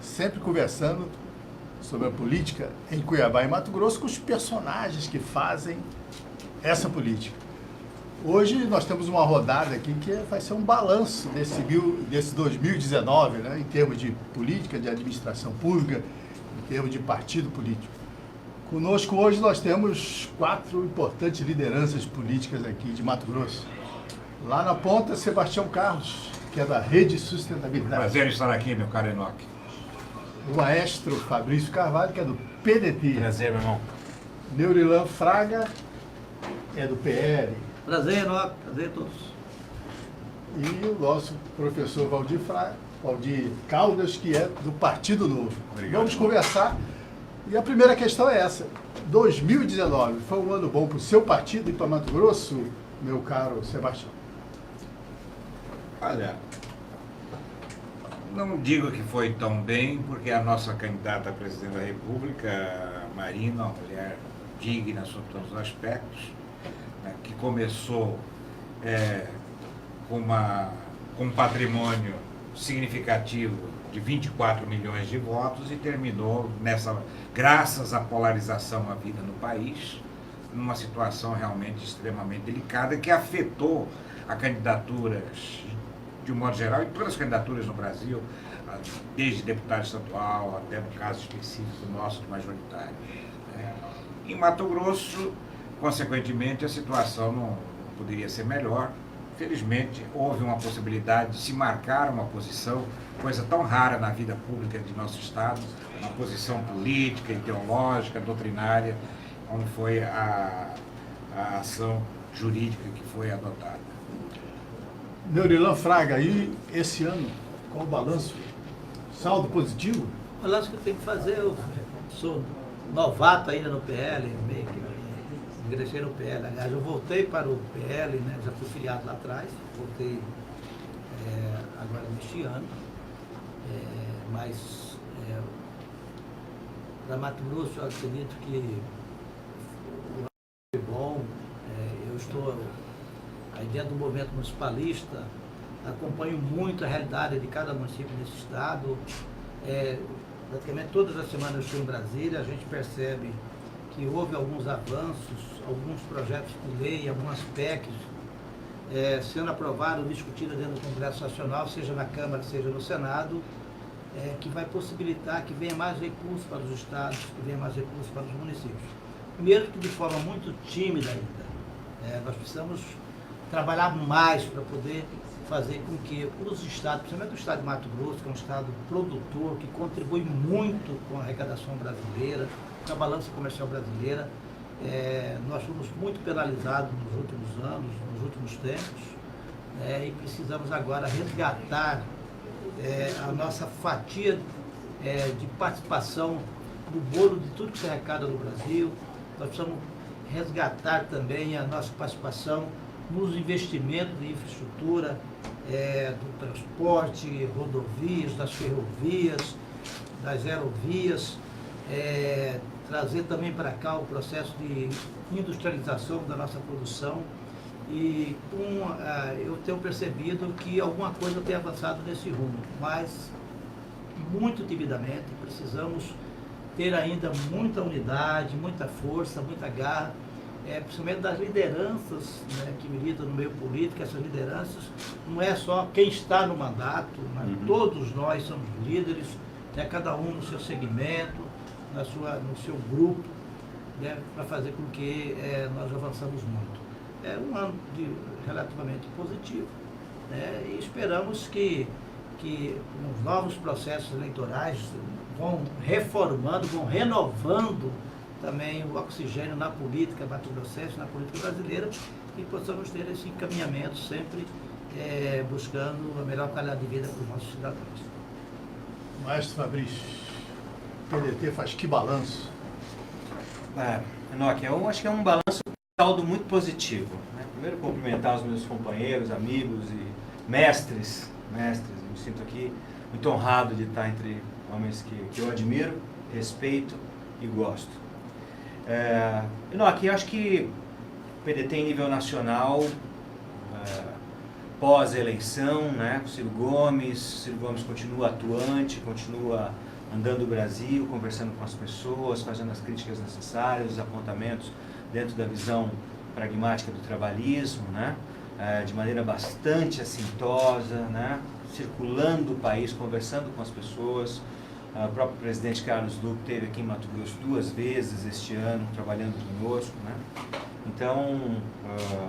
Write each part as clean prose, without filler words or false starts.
sempre conversando sobre a política em Cuiabá e Mato Grosso com os personagens que fazem essa política. Hoje nós temos uma rodada aqui que vai ser um balanço desse 2019, né, em termos de política, de administração pública, em termos de partido político. Conosco hoje nós temos 4 importantes lideranças políticas aqui de Mato Grosso. Lá na ponta, Sebastião Carlos, que é da Rede Sustentabilidade. Prazer em estar aqui, meu caro Enoque. O maestro Fabrício Carvalho, que é do PDT. Prazer, meu irmão. Neurilan Fraga, é do PL. Prazer, Enoque. Prazer a todos. E o nosso professor Valdir Caldas, que é do Partido Novo. Obrigado. Vamos conversar. E a primeira questão é essa. 2019 foi um ano bom para o seu partido e para Mato Grosso, meu caro Sebastião? Olha, não digo que foi tão bem, porque a nossa candidata a presidente da República, Marina, uma mulher digna sob todos os aspectos, né, que começou com um patrimônio significativo de 24 milhões de votos e terminou graças à polarização à vida no país, numa situação realmente extremamente delicada que afetou a candidaturas de um modo geral e todas as candidaturas no Brasil, desde deputado estadual até no caso específico nosso, majoritário. Em Mato Grosso, consequentemente, a situação não poderia ser melhor. Felizmente, houve uma possibilidade de se marcar uma posição, coisa tão rara na vida pública de nosso Estado, uma posição política, ideológica, doutrinária, como foi a ação jurídica que foi adotada. Neurilan Fraga, e esse ano, qual o balanço? Saldo positivo? O balanço que eu tenho que fazer, eu sou novato ainda no PL, meio que ingressei no PL. Aliás, eu voltei para o PL, né, já fui filiado lá atrás, voltei agora neste ano, mas para Mato Grosso eu acredito que o ano foi bom. Eu estou aí dentro do movimento municipalista, acompanho muito a realidade de cada município desse estado. Praticamente todas as semanas eu estou em Brasília, a gente percebe que houve alguns avanços, alguns projetos de lei, algumas PECs sendo aprovadas ou discutidas dentro do Congresso Nacional, seja na Câmara, seja no Senado, que vai possibilitar que venha mais recursos para os estados, que venha mais recursos para os municípios. Primeiro que de forma muito tímida ainda. Nós precisamos trabalhar mais para poder fazer com que os estados, principalmente o estado de Mato Grosso, que é um estado produtor, que contribui muito com a arrecadação brasileira, com a balança comercial brasileira, nós fomos muito penalizados nos últimos anos, nos últimos tempos, e precisamos agora resgatar a nossa fatia de participação no bolo de tudo que se arrecada no Brasil. Nós precisamos resgatar também a nossa participação nos investimentos de infraestrutura, do transporte, rodovias, das ferrovias, das aerovias, trazer também para cá o processo de industrialização da nossa produção. E eu tenho percebido que alguma coisa tem avançado nesse rumo, mas muito timidamente. Precisamos ter ainda muita unidade, muita força, muita garra, principalmente das lideranças, né, que militam no meio político. Essas lideranças não é só quem está no mandato, mas todos nós somos líderes, cada um no seu segmento, no seu grupo, né, para fazer com que nós avançamos muito. É um ano relativamente positivo, né, e esperamos que os novos processos eleitorais vão reformando, vão renovando também o oxigênio na política mato-grossense, na política brasileira, e possamos ter esse encaminhamento sempre buscando a melhor qualidade de vida para os nossos cidadãos. Maestro Fabrício, o PDT faz que balanço? Enoque, eu acho que é um balanço, saldo muito positivo, né? Primeiro, cumprimentar os meus companheiros, amigos e mestres. Eu me sinto aqui muito honrado de estar entre homens que eu admiro, respeito e gosto. Enoque, eu acho que o PDT em nível nacional, pós-eleição, né? O Ciro Gomes continua atuante, continua andando o Brasil, conversando com as pessoas, fazendo as críticas necessárias, os apontamentos dentro da visão pragmática do trabalhismo, né? De maneira bastante assintosa, né? Circulando o país, conversando com as pessoas. O próprio presidente Carlos Lupe esteve aqui em Mato Grosso 2 vezes este ano, trabalhando conosco, né? Então...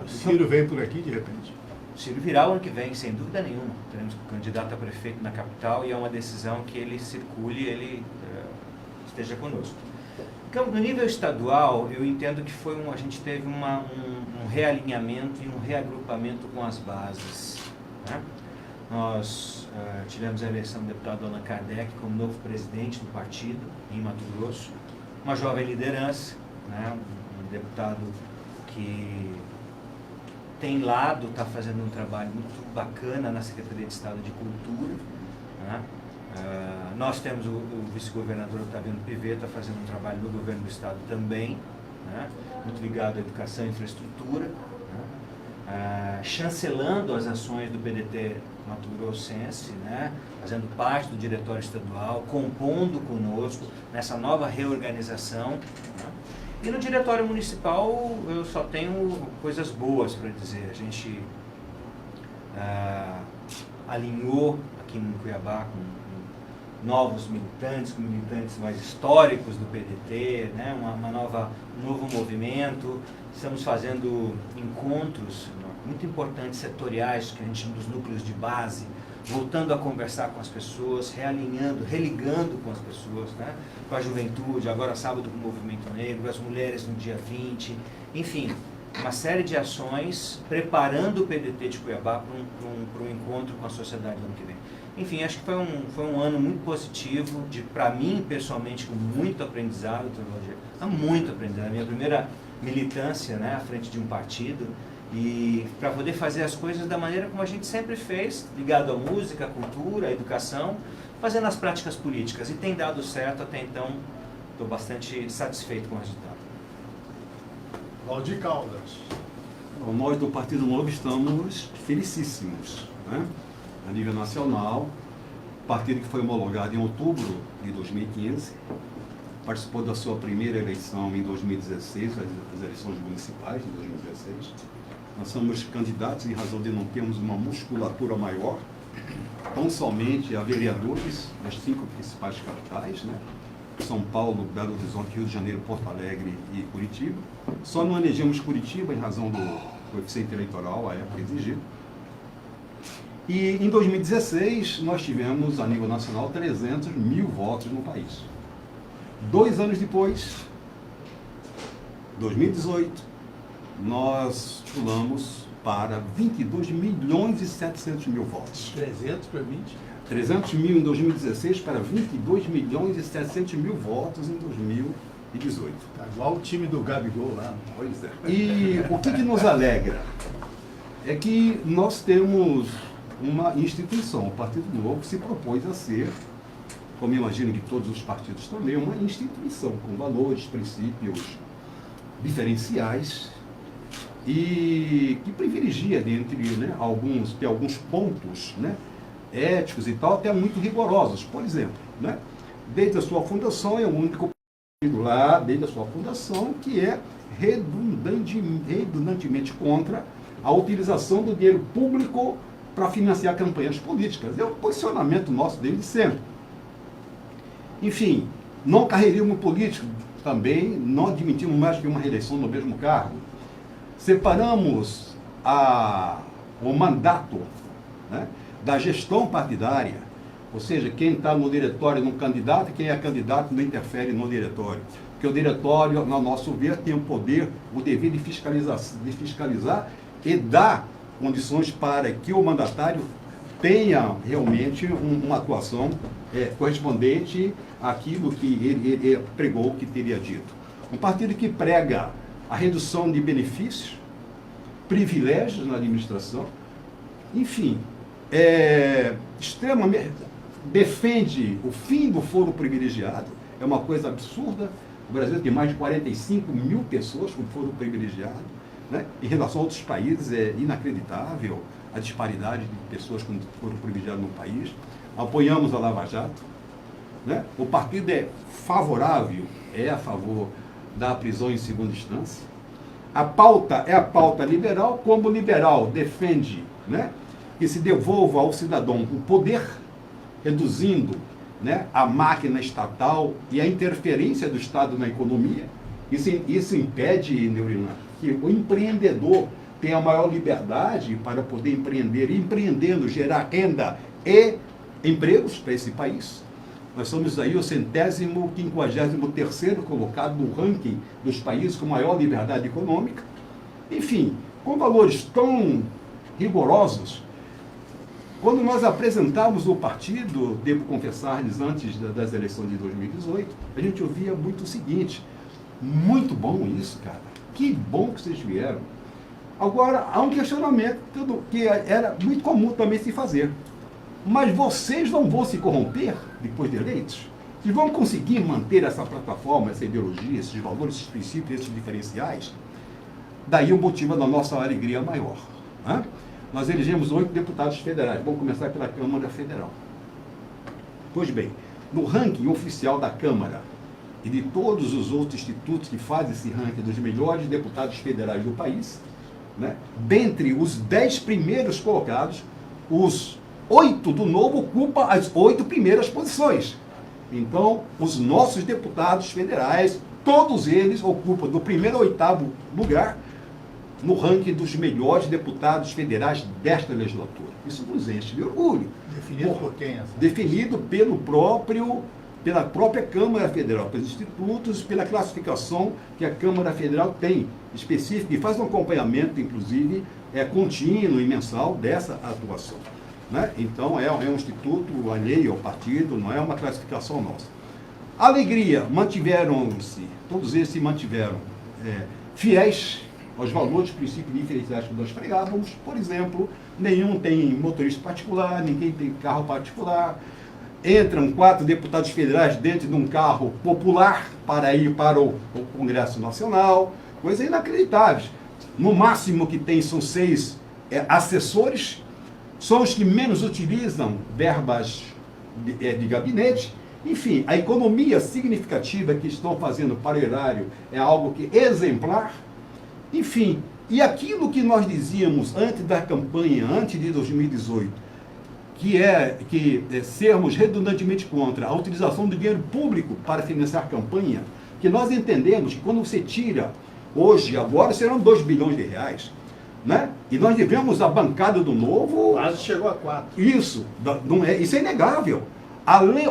O Ciro veio por aqui, de repente? O Ciro virá o ano que vem, sem dúvida nenhuma. Teremos um candidato a prefeito na capital e é uma decisão que ele circule, ele esteja conosco. Então, no nível estadual, eu entendo que a gente teve um realinhamento e um reagrupamento com as bases, né? Nós tivemos a eleição do deputado Allan Kardec como novo presidente do partido em Mato Grosso, uma jovem liderança, né? Um deputado que tem lado, está fazendo um trabalho muito bacana na Secretaria de Estado de Cultura, né? Nós temos o vice-governador Otaviano Pivetta fazendo um trabalho no governo do Estado também, né? Muito ligado à educação e infraestrutura, né? Chancelando as ações do PDT Mato Grossense, né? Fazendo parte do diretório estadual, compondo conosco nessa nova reorganização, né? E no diretório municipal eu só tenho coisas boas para dizer. A gente alinhou aqui em Cuiabá com novos militantes, com militantes mais históricos do PDT, né? Um novo movimento. Estamos fazendo encontros muito importantes setoriais, que a gente chama dos núcleos de base, voltando a conversar com as pessoas, realinhando, religando com as pessoas, né? Com a juventude, agora sábado com o Movimento Negro, as mulheres no dia 20, enfim, uma série de ações preparando o PDT de Cuiabá para um encontro com a sociedade no ano que vem. Enfim, acho que foi um ano muito positivo, para mim, pessoalmente, com muito aprendizado, muito aprendizado. A minha primeira militância, né, à frente de um partido, e para poder fazer as coisas da maneira como a gente sempre fez, ligado à música, à cultura, à educação, fazendo as práticas políticas. E tem dado certo até então, estou bastante satisfeito com o resultado. Valdir Caldas. Bom, nós do Partido Novo estamos felicíssimos, né? A nível nacional, partido que foi homologado em outubro de 2015, participou da sua primeira eleição em 2016, as eleições municipais de 2016. Nós somos candidatos em razão de não termos uma musculatura maior, tão somente a vereadores das 5 principais capitais, né? São Paulo, Belo Horizonte, Rio de Janeiro, Porto Alegre e Curitiba. Só não elegemos Curitiba em razão do coeficiente eleitoral, à época exigido. E em 2016, nós tivemos, a nível nacional, 300 mil votos no país. 2 anos depois, 2018, nós pulamos para 22 milhões e 700 mil votos. 300 para 20? 300 mil em 2016 para 22 milhões e 700 mil votos em 2018. Tá igual o time do Gabigol lá. Pois é. E o que nos alegra é que nós temos uma instituição, o Partido Novo se propôs a ser, como imagino que todos os partidos também, uma instituição com valores, princípios diferenciais e que privilegia dentre, né, alguns pontos, né, éticos e tal, até muito rigorosos. Por exemplo, né, desde a sua fundação é o único partido lá, desde a sua fundação, que é redundantemente contra a utilização do dinheiro público para financiar campanhas políticas. É o posicionamento nosso desde sempre. Enfim, não carreirismo político também, não admitimos mais que uma reeleição no mesmo cargo. Separamos o mandato, né, da gestão partidária, ou seja, quem está no diretório no candidato e quem é candidato não interfere no diretório. Porque o diretório, no nosso ver, tem o poder, o dever de fiscalizar e dar condições para que o mandatário tenha realmente uma atuação correspondente àquilo que ele pregou que teria dito. Um partido que prega a redução de benefícios, privilégios na administração, enfim, extremamente defende o fim do foro privilegiado, é uma coisa absurda. O Brasil tem mais de 45 mil pessoas com foro privilegiado, né? Em relação a outros países é inacreditável a disparidade de pessoas com foro privilegiado no país. Apoiamos a Lava Jato, né? O partido é favorável, é a favor da prisão em segunda instância. A pauta é a pauta liberal, como o liberal defende, né, que se devolva ao cidadão o poder, reduzindo, né, a máquina estatal e a interferência do Estado na economia. Isso impede, Neurina, que o empreendedor tenha maior liberdade para poder empreender, e empreendendo gerar renda e empregos para esse país. Nós somos aí o 153º colocado no ranking dos países com maior liberdade econômica. Enfim, com valores tão rigorosos, quando nós apresentávamos o partido, devo confessar-lhes, antes das eleições de 2018, a gente ouvia muito o seguinte: muito bom isso, cara, que bom que vocês vieram. Agora, há um questionamento que era muito comum também se fazer. Mas vocês não vão se corromper depois de eleitos? Vocês vão conseguir manter essa plataforma, essa ideologia, esses valores, esses princípios, esses diferenciais? Daí o motivo da nossa alegria maior. Né? Nós elegemos 8 deputados federais. Vamos começar pela Câmara Federal. Pois bem, no ranking oficial da Câmara e de todos os outros institutos que fazem esse ranking dos melhores deputados federais do país, né, dentre os 10 primeiros colocados, os 8 do Novo ocupam as 8 primeiras posições. Então, os nossos deputados federais, todos eles ocupam do primeiro ao 8º lugar no ranking dos melhores deputados federais desta legislatura. Isso nos enche de orgulho. Definido por quem? Definido pela própria Câmara Federal, pelos institutos, pela classificação que a Câmara Federal tem específica, e faz um acompanhamento, inclusive, contínuo e mensal dessa atuação. Né? Então, é um instituto alheio ao partido, não é uma classificação nossa. Alegria, mantiveram-se, todos eles se mantiveram fiéis aos valores, princípios diferenciais que nós pregávamos. Por exemplo, nenhum tem motorista particular, ninguém tem carro particular. Entram 4 deputados federais dentro de um carro popular para ir para o Congresso Nacional, coisas inacreditáveis. No máximo que tem são 6 assessores, são os que menos utilizam verbas de gabinete. Enfim, a economia significativa que estão fazendo para o erário é algo que é exemplar. Enfim, e aquilo que nós dizíamos antes da campanha, antes de 2018, que sermos redundantemente contra a utilização do dinheiro público para financiar campanha, que nós entendemos que quando você tira, hoje, agora serão 2 bilhões de reais, né? E nós devemos a bancada do Novo... Quase chegou a 4. Isso é inegável.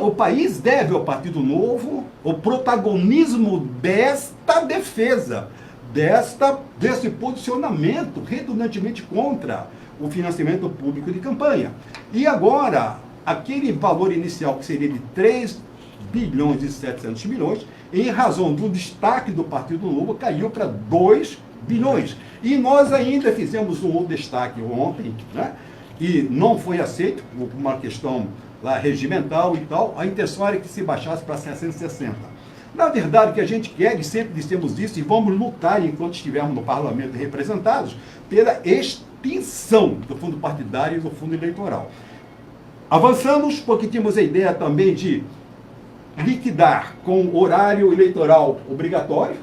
O país deve ao Partido Novo o protagonismo desta defesa, desse posicionamento redundantemente contra o financiamento público de campanha. E agora, aquele valor inicial que seria de 3 bilhões e 700 milhões, em razão do destaque do Partido Novo, caiu para 2 bilhões. E nós ainda fizemos um outro destaque ontem, né? E não foi aceito, por uma questão lá regimental e tal. A intenção era que se baixasse para 660. Na verdade, o que a gente quer, e sempre dissemos isso, e vamos lutar enquanto estivermos no parlamento representados, pela extinção do fundo partidário e do fundo eleitoral. Avançamos porque tínhamos a ideia também de liquidar com horário eleitoral obrigatório,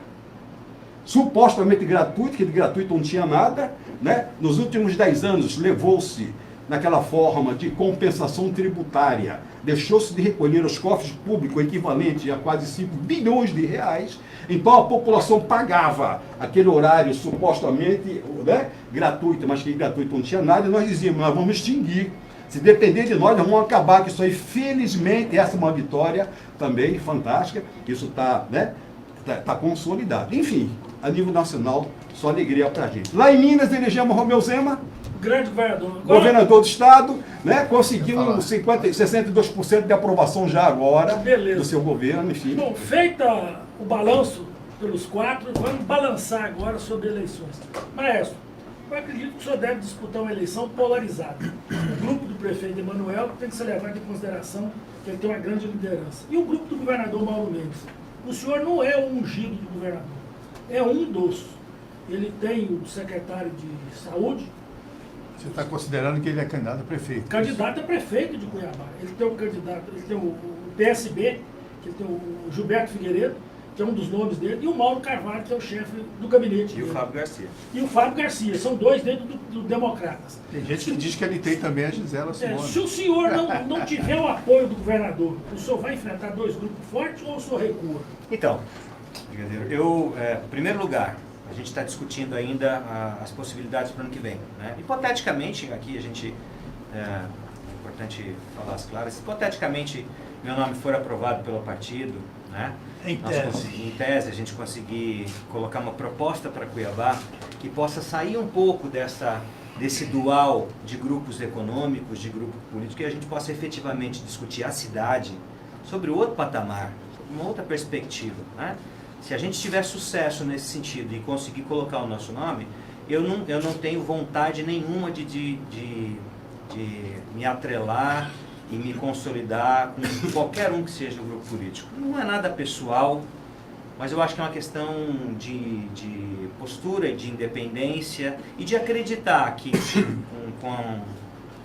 supostamente gratuito, que de gratuito não tinha nada, né? Nos últimos 10 anos levou-se naquela forma de compensação tributária, deixou-se de recolher aos cofres públicos o equivalente a quase 5 bilhões de reais, então a população pagava aquele horário supostamente, né, gratuito, mas que gratuito não tinha nada, e nós dizíamos, nós vamos extinguir. Se depender de nós vamos acabar com isso aí. Felizmente, essa é uma vitória também fantástica, isso está, né, tá consolidado. Enfim, a nível nacional, só alegria para a gente. Lá em Minas, elegemos Romeu Zema, grande governador. governador do estado, né? Conseguiu 62% de aprovação já agora. Beleza. Do seu governo, enfim. Bom, feita o balanço pelos 4, vamos balançar agora sobre eleições. Maestro, eu acredito que o senhor deve disputar uma eleição polarizada. O grupo do prefeito Emanuel tem que ser levado em consideração que ele tem uma grande liderança. E o grupo do governador Mauro Mendes. O senhor não é o ungido do governador, é um dos. Ele tem o secretário de saúde. Você está considerando que ele é candidato a prefeito? Candidato a prefeito de Cuiabá. Ele tem o candidato, ele tem o PSB, que tem o Gilberto Figueiredo, que é um dos nomes dele, e o Mauro Carvalho, que é o chefe do gabinete E o dele. Fábio Garcia. E o Fábio Garcia, são dois dentro do Democratas. Tem gente que diz que ele tem também a Gisela Simone. Se o senhor não tiver o apoio do governador, o senhor vai enfrentar dois grupos fortes ou o senhor recua? Então, Brigadeiro, em primeiro lugar, a gente está discutindo ainda as possibilidades para o ano que vem. Né? Hipoteticamente, aqui a gente, é importante falar as claras, hipoteticamente meu nome for aprovado pelo partido, né? Em Em tese, a gente conseguir colocar uma proposta para Cuiabá que possa sair um pouco desse dual de grupos econômicos, de grupo político, e a gente possa efetivamente discutir a cidade sobre outro patamar, uma outra perspectiva. Né? Se a gente tiver sucesso nesse sentido e conseguir colocar o nosso nome, eu não tenho vontade nenhuma de me atrelar e me consolidar com qualquer um que seja o grupo político. Não é nada pessoal, mas eu acho que é uma questão de postura, de independência e de acreditar que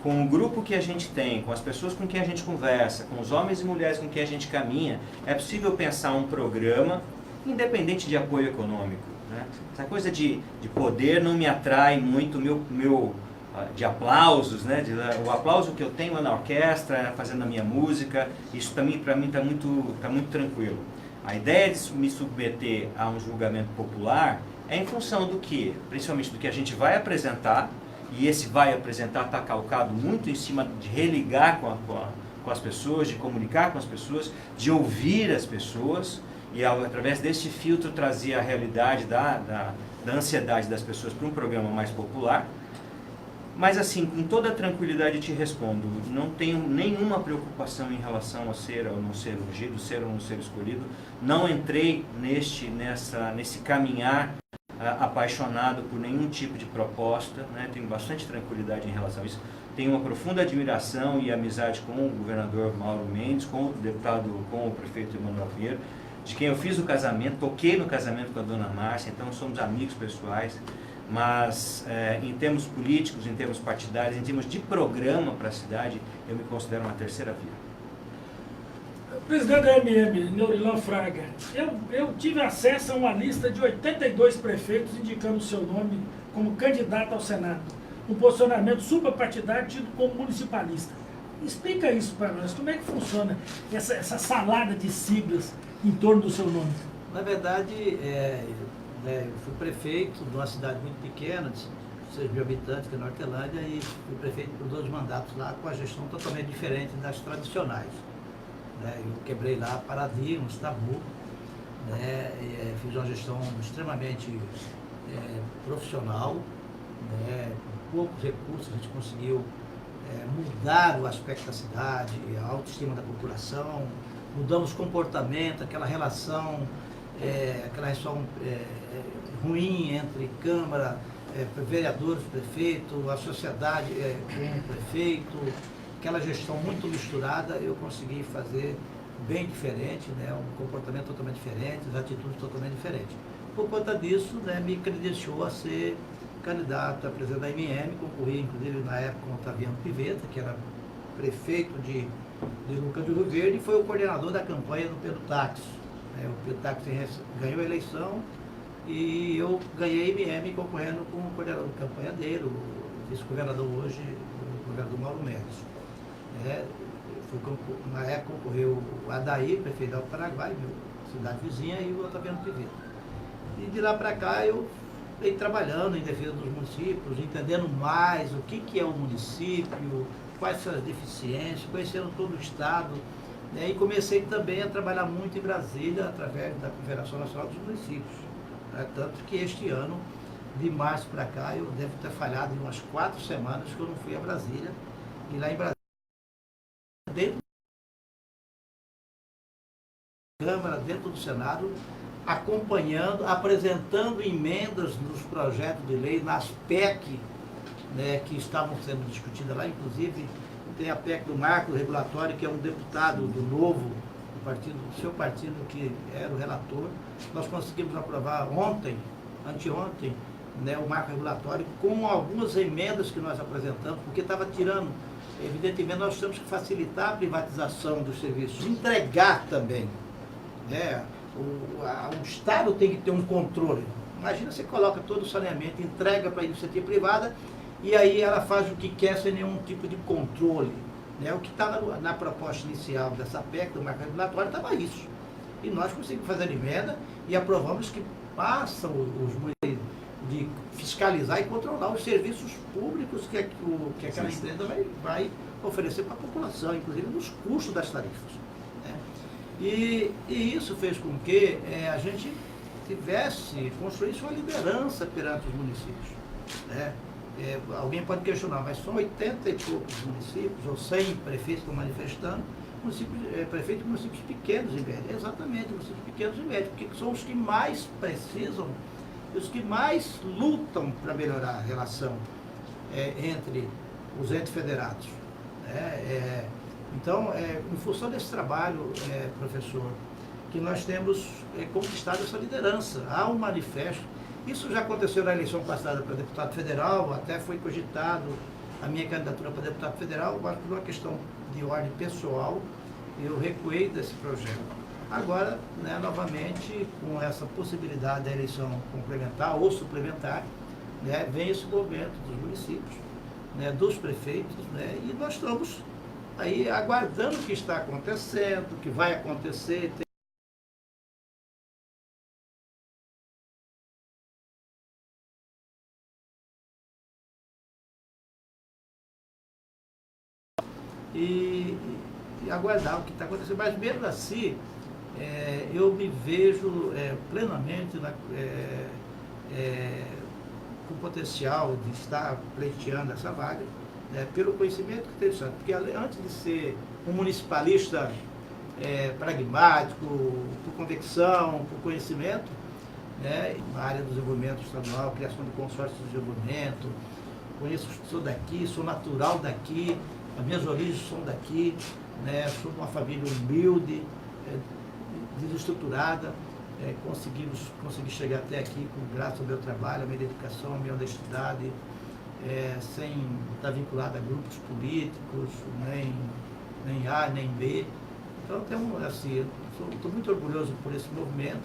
com o grupo que a gente tem, com as pessoas com quem a gente conversa, com os homens e mulheres com quem a gente caminha, é possível pensar um programa independente de apoio econômico. Né? Essa coisa de poder não me atrai muito, de aplausos, né? O aplauso que eu tenho é na orquestra, fazendo a minha música, isso para mim está muito tranquilo. A ideia de me submeter a um julgamento popular é em função do que? Principalmente do que a gente vai apresentar, e esse vai apresentar está calcado muito em cima de religar com as pessoas, de comunicar com as pessoas, de ouvir as pessoas, e através deste filtro trazer a realidade da ansiedade das pessoas para um programa mais popular. Mas assim, com toda tranquilidade te respondo, não tenho nenhuma preocupação em relação a ser ou não ser ungido, ser ou não ser escolhido. Não entrei nesse caminhar apaixonado por nenhum tipo de proposta, né? Tenho bastante tranquilidade em relação a isso. Tenho uma profunda admiração e amizade com o governador Mauro Mendes, com o prefeito Emanuel Pinheiro, de quem eu fiz o casamento, toquei no casamento com a dona Márcia, então somos amigos pessoais. Mas em termos políticos, em termos partidários, em termos de programa para a cidade, eu me considero uma terceira via. Presidente da MM, Neurilão Fraga, eu tive acesso a uma lista de 82 prefeitos indicando o seu nome como candidato ao Senado. Um posicionamento suprapartidário tido como municipalista. Explica isso para nós, como é que funciona essa salada de siglas em torno do seu nome? Na verdade, eu fui prefeito de uma cidade muito pequena, de 6 mil habitantes, que é Nortelândia, e fui prefeito por 2 mandatos lá, com a gestão totalmente diferente das tradicionais. Eu quebrei lá paradigmas, tabu, fiz uma gestão extremamente profissional, com poucos recursos a gente conseguiu mudar o aspecto da cidade, a autoestima da população, mudamos comportamento, aquela relação ruim entre Câmara, vereadores, prefeito, a sociedade com o prefeito, aquela gestão muito misturada, eu consegui fazer bem diferente, um comportamento totalmente diferente, as atitudes totalmente diferentes. Por conta disso, me credenciou a ser candidato a presidente da MM, concorri inclusive na época com o Otaviano Pivetta, que era prefeito de Lucas do Rio Verde, e foi o coordenador da campanha do Pedro Táxi. O Pedro Táxi ganhou a eleição e eu ganhei a MM concorrendo com o coordenador de campanha dele, o vice-governador hoje, o governador Mauro Mendes. Na época concorreu o Adair, prefeito do Paraguai, cidade vizinha, e o Otaviano Pivetta. E de lá para cá eu venho trabalhando em defesa dos municípios, entendendo mais o que é o município, quais são as deficiências, conhecendo todo o estado. E comecei também a trabalhar muito em Brasília, através da Confederação Nacional dos Municípios. Tanto que este ano, de março para cá, eu devo ter falhado em umas 4 semanas que eu não fui a Brasília. E lá em Brasília, dentro da Câmara, dentro do Senado, acompanhando, apresentando emendas nos projetos de lei, nas PEC, que estavam sendo discutidas lá, inclusive tem a PEC do marco regulatório, que é um deputado do Novo, do seu partido, que era o relator. Nós conseguimos aprovar anteontem, o marco regulatório, com algumas emendas que nós apresentamos, porque estava tirando evidentemente nós temos que facilitar a privatização dos serviços, entregar também, né? O Estado tem que ter um controle. Imagina, você coloca todo o saneamento, entrega para a iniciativa privada e aí ela faz o que quer sem nenhum tipo de controle, né? O que está na proposta inicial dessa PEC, do marco regulatório, estava isso. E nós conseguimos fazer a emenda e aprovamos que passam os municípios de fiscalizar e controlar os serviços públicos que aquela empresa vai oferecer para a população, inclusive nos custos das tarifas, né? E isso fez com que a gente construísse uma liderança perante os municípios, né? Alguém pode questionar, mas são 80 e poucos municípios, ou 100 prefeitos que estão manifestando, prefeitos de municípios pequenos e médios. Exatamente, municípios pequenos e médios, porque são os que mais precisam, os que mais lutam para melhorar a relação entre os entes federados, né? Então, em função desse trabalho, professor, que nós temos conquistado essa liderança. Há um manifesto. Isso já aconteceu na eleição passada para deputado federal, até foi cogitado a minha candidatura para deputado federal, mas por uma questão de ordem pessoal, eu recuei desse projeto. Agora, né, novamente, com essa possibilidade da eleição complementar ou suplementar, né, vem esse movimento dos municípios, né, dos prefeitos, né, e nós estamos aí aguardando o que está acontecendo, o que vai acontecer. E aguardar o que está acontecendo. Mas mesmo assim, eu me vejo plenamente com potencial de estar pleiteando essa vaga, né, pelo conhecimento que tenho. Porque antes de ser um municipalista pragmático, por convicção, por conhecimento, né, na área do desenvolvimento estadual, criação de consórcios de desenvolvimento, sou daqui, sou natural daqui, as minhas origens são daqui, né? Sou de uma família humilde, desestruturada, consegui chegar até aqui graças ao meu trabalho, à minha dedicação, à minha honestidade, sem estar vinculado a grupos políticos, nem A, nem B. Então, estou muito orgulhoso por esse movimento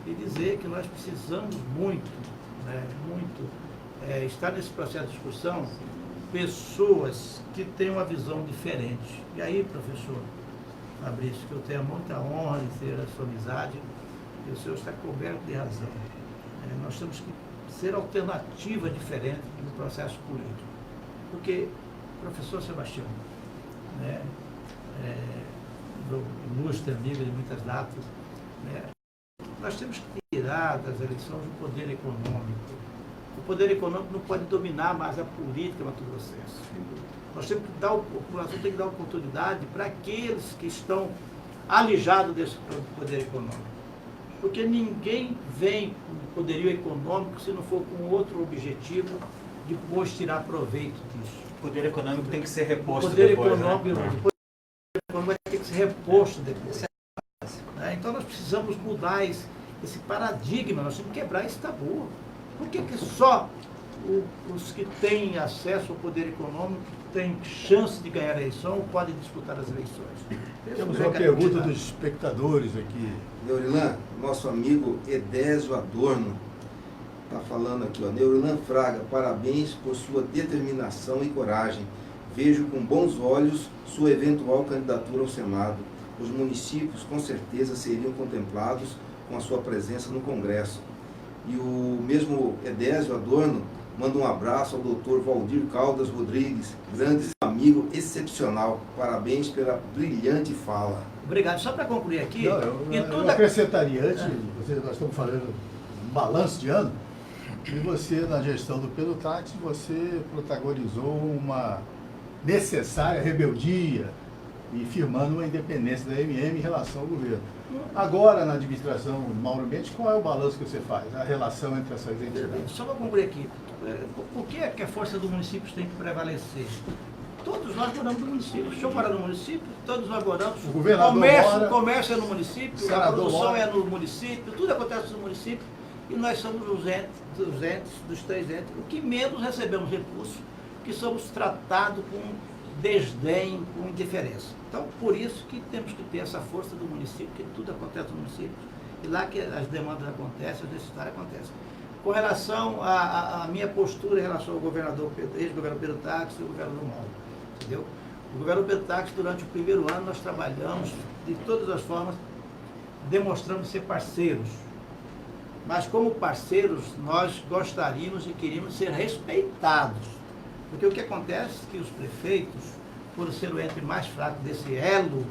e dizer que nós precisamos muito, né, estar nesse processo de discussão, pessoas que têm uma visão diferente. E aí, professor Fabrício, que eu tenho muita honra de ter a sua amizade, e o senhor está coberto de razão. Nós temos que ser alternativa diferente no processo político. Porque, professor Sebastião, né, meu ilustre amigo de muitas datas, né, nós temos que tirar das eleições o poder econômico. O poder econômico não pode dominar mais a política no processo. Nós temos que a população tem que dar oportunidade para aqueles que estão alijados desse poder econômico. Porque ninguém vem com poderio econômico se não for com outro objetivo de depois tirar proveito disso. O poder econômico tem que ser reposto o poder depois, econômico, né? O poder econômico vai ter que ser reposto depois. Então nós precisamos mudar esse paradigma, nós temos que quebrar esse tabu. Por que só os que têm acesso ao poder econômico têm chance de ganhar a eleição ou podem disputar as eleições? Temos uma pergunta dos espectadores aqui. Neurilan, nosso amigo Edésio Adorno está falando aqui, ó. Neurilan Fraga, parabéns por sua determinação e coragem. Vejo com bons olhos sua eventual candidatura ao Senado. Os municípios com certeza seriam contemplados com a sua presença no Congresso. E o mesmo Edésio Adorno manda um abraço ao doutor Valdir Caldas Rodrigues, grande amigo excepcional. Parabéns pela brilhante fala. Obrigado. Só para concluir aqui... Eu acrescentaria, antes, nós estamos falando um balanço de ano, e você, na gestão do Pedro Táxi, você protagonizou uma necessária rebeldia e firmando uma independência da MM em relação ao governo. Agora, na administração do Mauro Mendes, qual é o balanço que você faz? A relação entre essas entidades? Só para concluir aqui, por que a força dos municípios tem que prevalecer? Todos nós moramos no município. O senhor mora no município, todos nós moramos. O governador o comércio é no município, a produção é no município, tudo acontece no município e nós somos dos três entes, o que menos recebemos recursos, que somos tratados com desdém, com indiferença. Então, por isso que temos que ter essa força do município, que tudo acontece no município, e lá que as demandas acontecem, as necessidades acontecem. Com relação à minha postura em relação ao governador, ex-governador Pedro Táxi e o governador Mauro, entendeu? O governador Pedro Táxi, durante o primeiro ano, nós trabalhamos de todas as formas, demonstramos ser parceiros. Mas como parceiros, nós gostaríamos e queríamos ser respeitados. Porque o que acontece é que os prefeitos, por ser o ente mais fraco desse elo,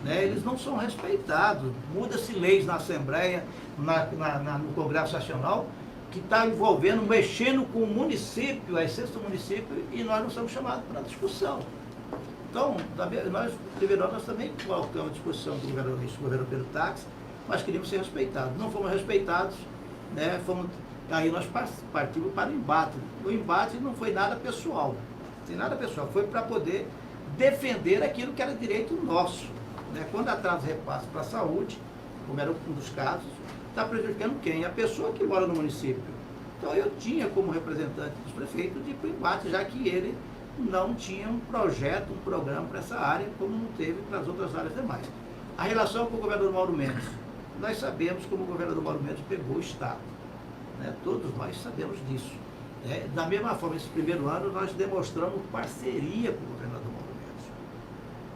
né, eles não são respeitados. Muda-se leis na Assembleia, no Congresso Nacional, que está envolvendo, mexendo com o município, a essência do município, e nós não somos chamados para discussão. Então, nós também colocamos a discussão do governador Pedro Táxi, mas queríamos ser respeitados. Não fomos respeitados, né, aí nós partimos para o embate. O embate não foi nada pessoal, não tem nada pessoal, foi para poder defender aquilo que era direito nosso. Né? Quando atrasa repasse para a saúde, como era um dos casos, está prejudicando quem? A pessoa que mora no município. Então eu tinha como representante dos prefeitos de ir para o embate, já que ele não tinha um projeto, um programa para essa área, como não teve para as outras áreas demais. A relação com o governador Mauro Mendes. Nós sabemos como o governador Mauro Mendes pegou o Estado. Né? Todos nós sabemos disso. Né? Da mesma forma, esse primeiro ano, nós demonstramos parceria com o governador Mauro Mendes.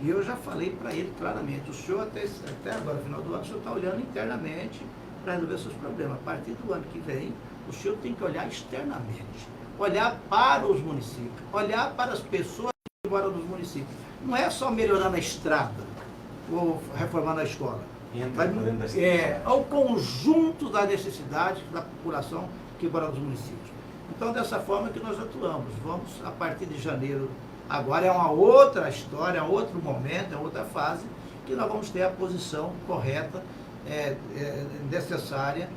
E eu já falei para ele claramente, o senhor até agora, no final do ano, o senhor está olhando internamente para resolver seus problemas. A partir do ano que vem, o senhor tem que olhar externamente. Olhar para os municípios, olhar para as pessoas que moram nos municípios. Não é só melhorando a estrada ou reformando a escola. É o conjunto da necessidade da população que mora nos municípios. Então, dessa forma que nós atuamos. Vamos, a partir de janeiro, agora é uma outra história, é outro momento, é outra fase, que nós vamos ter a posição correta, necessária,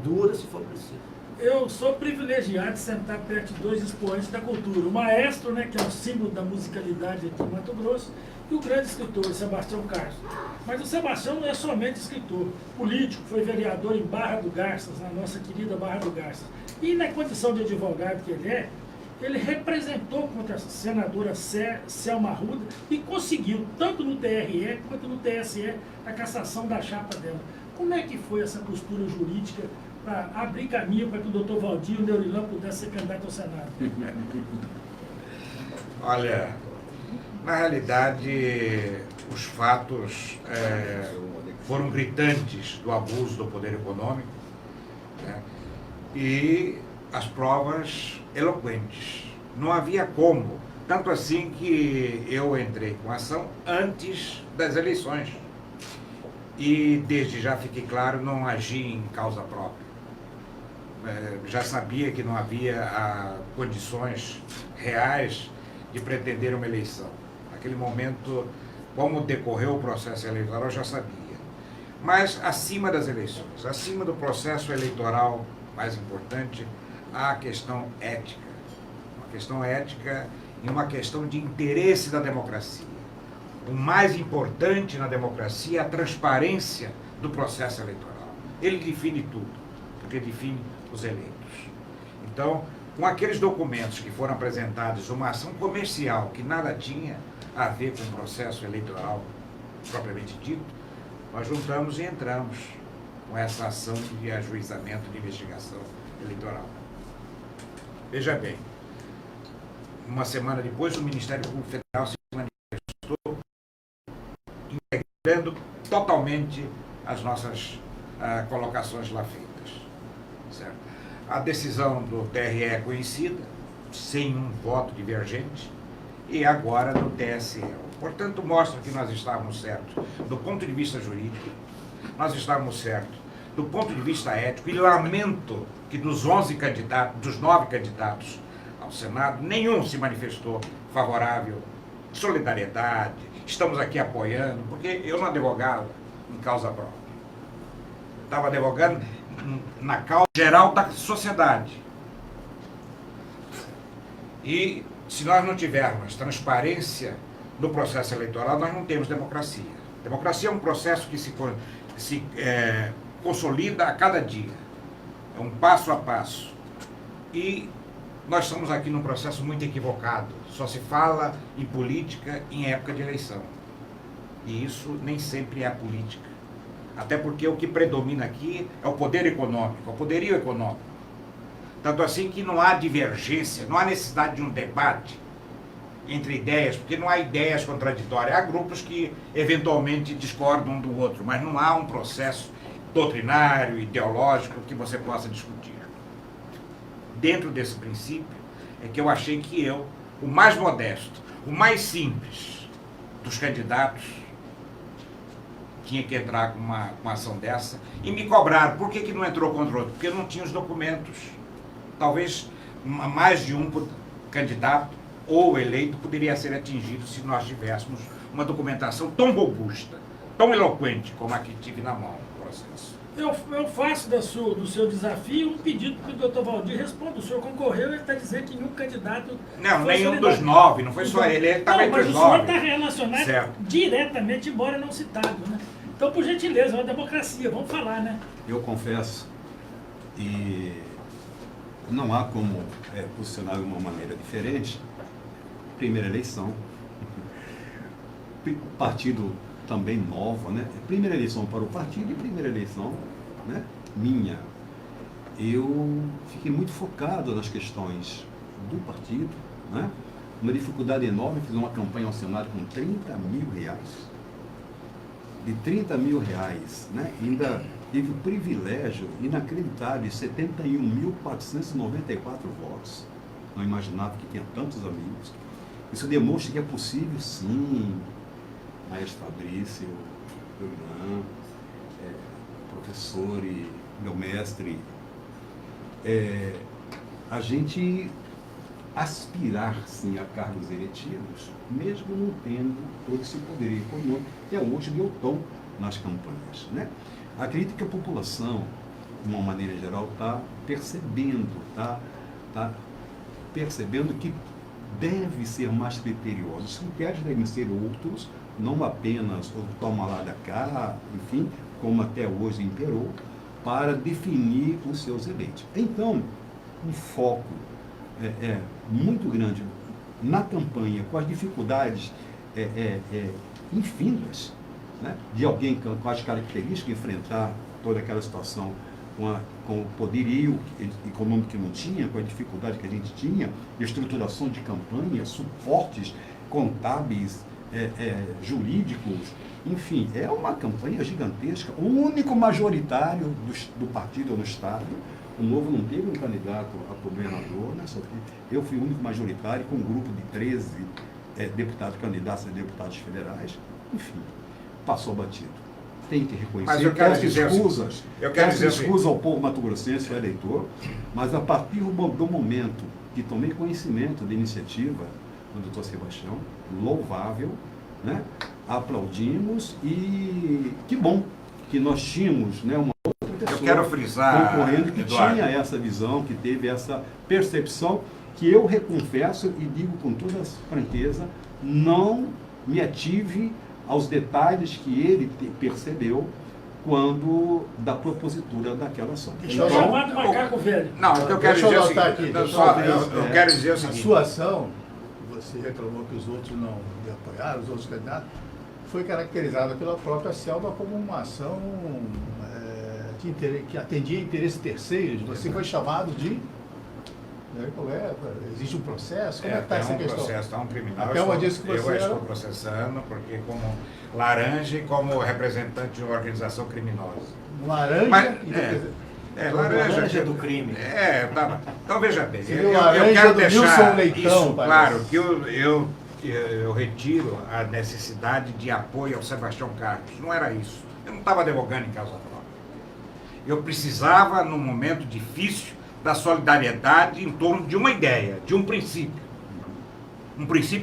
dura se for preciso. Eu sou privilegiado de sentar perto de dois expoentes da cultura. O maestro, né, que é o símbolo da musicalidade aqui em Mato Grosso, e o grande escritor, Sebastião Carlos. Mas o Sebastião não é somente escritor, político, foi vereador em Barra do Garças, na nossa querida Barra do Garças. E na condição de advogado que ele representou contra a senadora Selma Arruda e conseguiu, tanto no TRE quanto no TSE, a cassação da chapa dela. Como é que foi essa postura jurídica para abrir caminho para que o doutor Valdir e o Neurilan pudessem ser candidato ao Senado? Olha, na realidade, os fatos foram gritantes do abuso do poder econômico, né? E as provas eloquentes. Não havia como. Tanto assim que eu entrei com ação antes das eleições. E desde já fiquei claro, não agi em causa própria. Já sabia que não havia condições reais de pretender uma eleição. Naquele momento, como decorreu o processo eleitoral, eu já sabia. Mas acima das eleições, acima do processo eleitoral mais importante, há a questão ética. Uma questão ética e uma questão de interesse da democracia. O mais importante na democracia é a transparência do processo eleitoral. Ele define tudo, porque define os eleitos. Então, com aqueles documentos que foram apresentados, uma ação comercial que nada tinha a ver com o processo eleitoral propriamente dito, nós juntamos e entramos com essa ação de ajuizamento de investigação eleitoral. Veja bem, uma semana depois, o Ministério Público Federal se manifestou integrando totalmente as nossas colocações lá feitas. Certo? A decisão do TRE é conhecida, sem um voto divergente, e agora do TSE. Portanto, mostra que nós estávamos certos do ponto de vista jurídico, nós estávamos certos do ponto de vista ético, e lamento que dos 11 candidatos, dos 9 candidatos ao Senado, nenhum se manifestou favorável, solidariedade, estamos aqui apoiando, porque eu não advogava em causa própria. Estava advogando na causa geral da sociedade. E se nós não tivermos transparência no processo eleitoral, nós não temos democracia. Democracia é um processo que se consolida a cada dia. É um passo a passo. E nós estamos aqui num processo muito equivocado. Só se fala em política em época de eleição. E isso nem sempre é a política. Até porque o que predomina aqui é o poder econômico, é o poderio econômico. Tanto assim que não há divergência, não há necessidade de um debate entre ideias, porque não há ideias contraditórias. Há grupos que eventualmente discordam um do outro, mas não há um processo doutrinário, ideológico que você possa discutir. Dentro desse princípio é que eu achei que eu, o mais modesto, o mais simples dos candidatos, tinha que entrar com uma ação dessa e me cobraram. Por que não entrou contra o outro? Porque eu não tinha os documentos. Talvez mais de um candidato ou eleito poderia ser atingido se nós tivéssemos uma documentação tão robusta, tão eloquente como a que tive na mão no processo. Eu faço do seu desafio um pedido para o Dr. Valdir responda. O senhor concorreu, ele está dizendo que nenhum candidato... Não, nenhum dos 9, não foi só ele estava entre os 9. Mas o senhor está relacionado diretamente, embora não citado, né? Então, por gentileza, é uma democracia, vamos falar, né? Eu confesso, e não há como posicionar de uma maneira diferente. Primeira eleição, partido também novo, né? Primeira eleição para o partido e primeira eleição, né, minha. Eu fiquei muito focado nas questões do partido, né? Uma dificuldade enorme, fiz uma campanha ao Senado com 30 mil reais. De 30 mil reais, né? Ainda tive o privilégio inacreditável de 71.494 votos. Não imaginava que tinha tantos amigos. Isso demonstra que é possível, sim, Maestro Fabrício, Irmã, professor e meu mestre, a gente aspirar, sim, a cargos eletivos, mesmo não tendo todo esse poder econômico que hoje deu tom nas campanhas, né? Acredito que a população, de uma maneira geral, está percebendo que deve ser mais criterioso. Os critérios devem ser outros, não apenas o toma lá da cá, enfim, como até hoje imperou, para definir os seus eleitos. Então, um foco muito grande na campanha, com as dificuldades infindas, né, de alguém com as características de enfrentar toda aquela situação com o poderio econômico que não tinha, com a dificuldade que a gente tinha, estruturação de campanha, suportes contábeis, jurídicos, enfim, é uma campanha gigantesca. O único majoritário do partido no Estado, o Novo não teve um candidato a governador, né, só que eu fui o único majoritário com um grupo de 13 deputados, candidatos a deputados federais, enfim, passou batido. Tem que reconhecer. Mas eu quero dizer escusa ao povo mato-grossense, ao eleitor, mas a partir do momento que tomei conhecimento da iniciativa do doutor Sebastião, louvável, né? Aplaudimos e que bom que nós tínhamos, né, uma outra pessoa, eu quero frisar, concorrendo que Eduardo, tinha essa visão, que teve essa percepção, que eu reconfesso e digo com toda franqueza, não me ative aos detalhes que ele percebeu quando da propositura daquela ação. Então, chamado macaco velho. Não, o que eu quero dizer é o seguinte, aqui, eu quero dizer o seguinte. A sua ação, você reclamou que os outros não lhe apoiaram, os outros candidatos, foi caracterizada pela própria Selva como uma ação que atendia interesses terceiros. Você foi chamado de... Existe um processo? Como é que está essa questão? Processo, está um criminal. Até uma disse que você eu estou processando, porque como laranja e como representante de uma organização criminosa. Laranja? Laranja do crime. Tá. Então veja bem, eu quero deixar Leitão, isso claro, que eu retiro a necessidade de apoio ao Sebastião Carlos. Não era isso. Eu não estava advogando em causa própria. Eu precisava, num momento difícil, da solidariedade em torno de uma ideia, de um princípio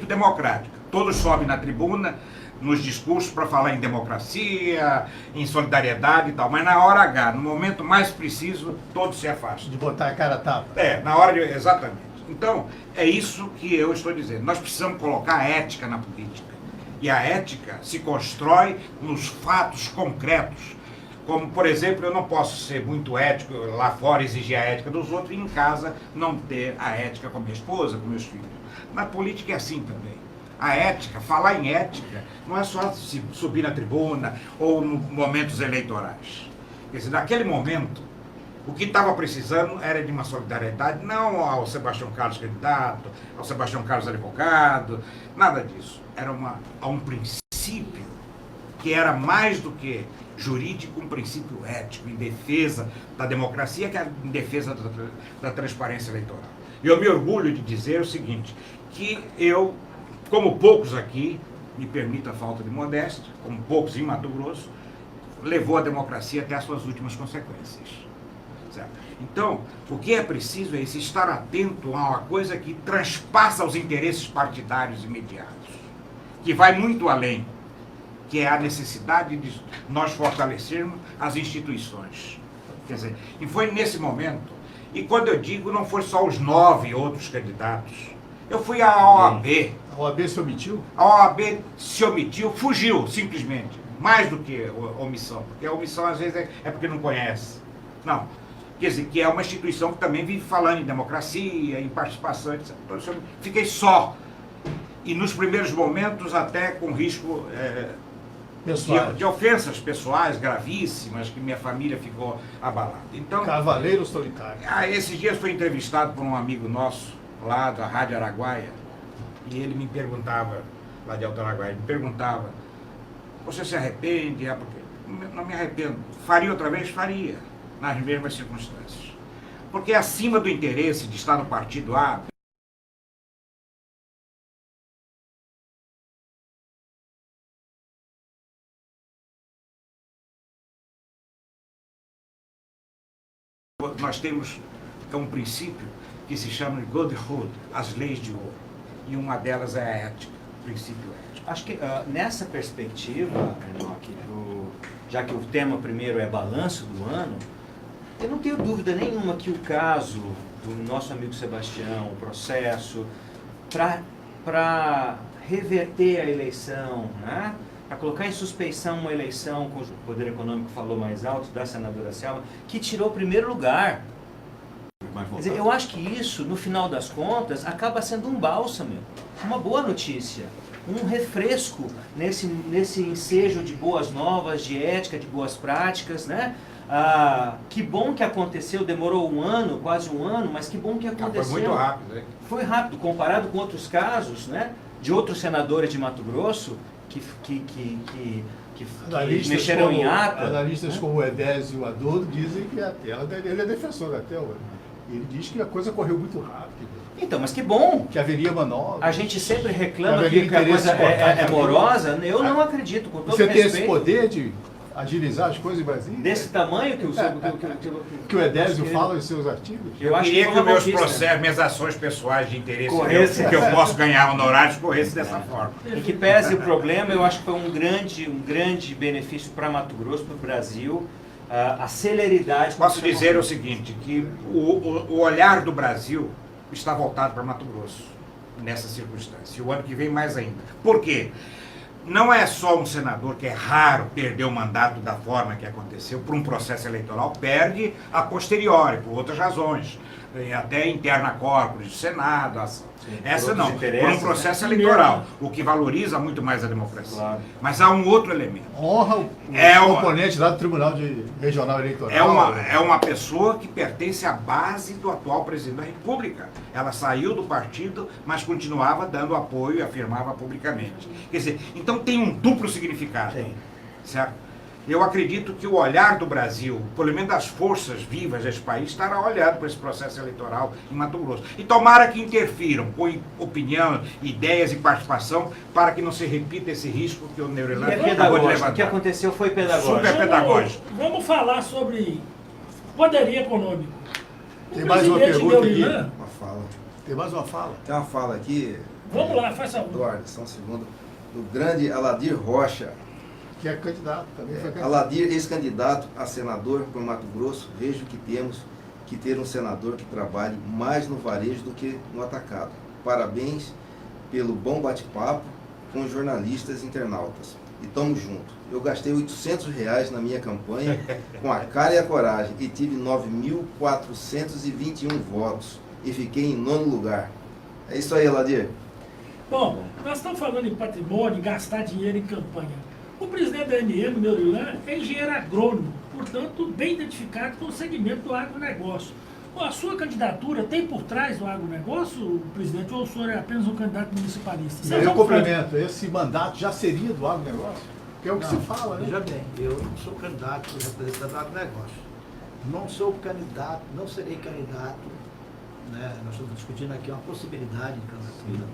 democrático. Todos sobem na tribuna, nos discursos para falar em democracia, em solidariedade e tal, mas na hora H, no momento mais preciso, todos se afastam. De botar a cara a tapa. Na hora exatamente. Então, é isso que eu estou dizendo. Nós precisamos colocar a ética na política. E a ética se constrói nos fatos concretos. Como, por exemplo, eu não posso ser muito ético lá fora, exigir a ética dos outros, e em casa não ter a ética com a minha esposa, com meus filhos. Na política é assim também. A ética, falar em ética, não é só subir na tribuna ou em momentos eleitorais. Quer dizer, naquele momento, o que estava precisando era de uma solidariedade, não ao Sebastião Carlos candidato, ao Sebastião Carlos advogado, nada disso. Era um princípio que era mais do que jurídico, um princípio ético, em defesa da democracia, que é em defesa da transparência eleitoral. E eu me orgulho de dizer o seguinte, que eu, como poucos aqui, me permita a falta de modéstia, como poucos em Mato Grosso, levou a democracia até as suas últimas consequências. Certo? Então, o que é preciso é esse estar atento a uma coisa que transpassa os interesses partidários imediatos, que vai muito além, que é a necessidade de nós fortalecermos as instituições. Quer dizer, e foi nesse momento, e quando eu digo, não foi só os 9 outros candidatos, eu fui à OAB. A OAB se omitiu? A OAB se omitiu, fugiu, simplesmente. Mais do que omissão, porque a omissão às vezes é porque não conhece. Não. Quer dizer, que é uma instituição que também vive falando em democracia, em participação, etc. Então, eu fiquei só. E nos primeiros momentos até com risco de ofensas pessoais gravíssimas, que minha família ficou abalada. Então, Cavaleiro solitário. Esses dias fui entrevistado por um amigo nosso, lá da Rádio Araguaia, e ele me perguntava, lá de Alto Araguaia, me perguntava, você se arrepende? Porque não me arrependo. Faria outra vez? Faria, nas mesmas circunstâncias. Porque acima do interesse de estar no partido A, nós temos um princípio que se chama de Godhood, as leis de ouro. E uma delas é a ética, o princípio ético. Acho que nessa perspectiva, Enoque, já que o tema primeiro é balanço do ano, eu não tenho dúvida nenhuma que o caso do nosso amigo Sebastião, o processo, para reverter a eleição, né? Para colocar em suspeição uma eleição, com o poder econômico falou mais alto, da senadora Selma, que tirou o primeiro lugar. Quer dizer, eu acho que isso, no final das contas, acaba sendo um bálsamo, uma boa notícia, um refresco nesse ensejo de boas novas, de ética, de boas práticas, né? Que bom que aconteceu, demorou um ano, quase um ano, mas que bom que aconteceu. Foi muito rápido, hein? Foi rápido, comparado com outros casos, né? De outros senadores de Mato Grosso, que mexeram em ata. Analistas como o Edésio Adorno dizem que ele é defensor até hoje. Ele diz que a coisa correu muito rápido. Então, mas que bom! Que haveria manobra. A gente sempre reclama que a coisa é morosa. Eu não acredito, com todo Você respeito. tem esse poder de agilizar as coisas em Brasília? Desse tamanho que o Edésio fala em seus artigos? Eu acho queria que os meus conquista. processos, minhas ações pessoais de interesse, Corresse. que eu posso ganhar honorários, corresse dessa forma. Em que pese o problema, eu acho que foi um grande benefício para Mato Grosso, para o Brasil, a celeridade... Posso dizer o seguinte, que o olhar do Brasil está voltado para Mato Grosso, nessa circunstância. E o ano que vem mais ainda. Por quê? Não é só um senador, que é raro perder o mandato da forma que aconteceu, por um processo eleitoral, perde a posteriori, por outras razões, até interna corpus do Senado, essa não, por um processo eleitoral, o que valoriza muito mais a democracia. Claro. Mas há um outro elemento. Honra o componente lá do Tribunal Regional Eleitoral. É uma pessoa que pertence à base do atual presidente da República. Ela saiu do partido, mas continuava dando apoio e afirmava publicamente. Quer dizer, então tem um duplo significado. Sim. Certo? Eu acredito que o olhar do Brasil, pelo menos das forças vivas desse país, estará olhando para esse processo eleitoral em Mato Grosso. E tomara que interfiram com opinião, ideias e participação para que não se repita esse risco que o Neurelano acabou de pedagógico. levantar. O que aconteceu foi pedagógico. Super pedagógico. Vamos falar sobre poderio econômico. Tem mais uma presidente pergunta Neurilan, aqui. Uma fala. Tem mais uma fala. Tem uma fala aqui. Vamos lá, faz favor. Eduardo, só um segundo. Do grande Aladir Rocha. Que é candidato também. Foi candidato. Aladir, ex-candidato a senador por Mato Grosso, vejo que temos que ter um senador que trabalhe mais no varejo do que no atacado. Parabéns pelo bom bate-papo com jornalistas e internautas. e tamo junto. Eu gastei R$800 na minha campanha com a cara e a coragem e tive 9.421 votos e fiquei em 9º lugar. É isso aí, Eladir. Bom, nós estamos falando em patrimônio, em gastar dinheiro em campanha. O presidente da ANM, Neurilan, é engenheiro agrônomo, portanto, bem identificado com o segmento do agronegócio. A sua candidatura tem por trás do agronegócio, presidente, ou o senhor é apenas um candidato municipalista? Eu complemento, esse mandato já seria do agronegócio? Que é o que se fala, né? Veja bem, eu não sou candidato representante do agronegócio. Não sou candidato, não serei candidato, né? Nós estamos discutindo aqui uma possibilidade de candidatura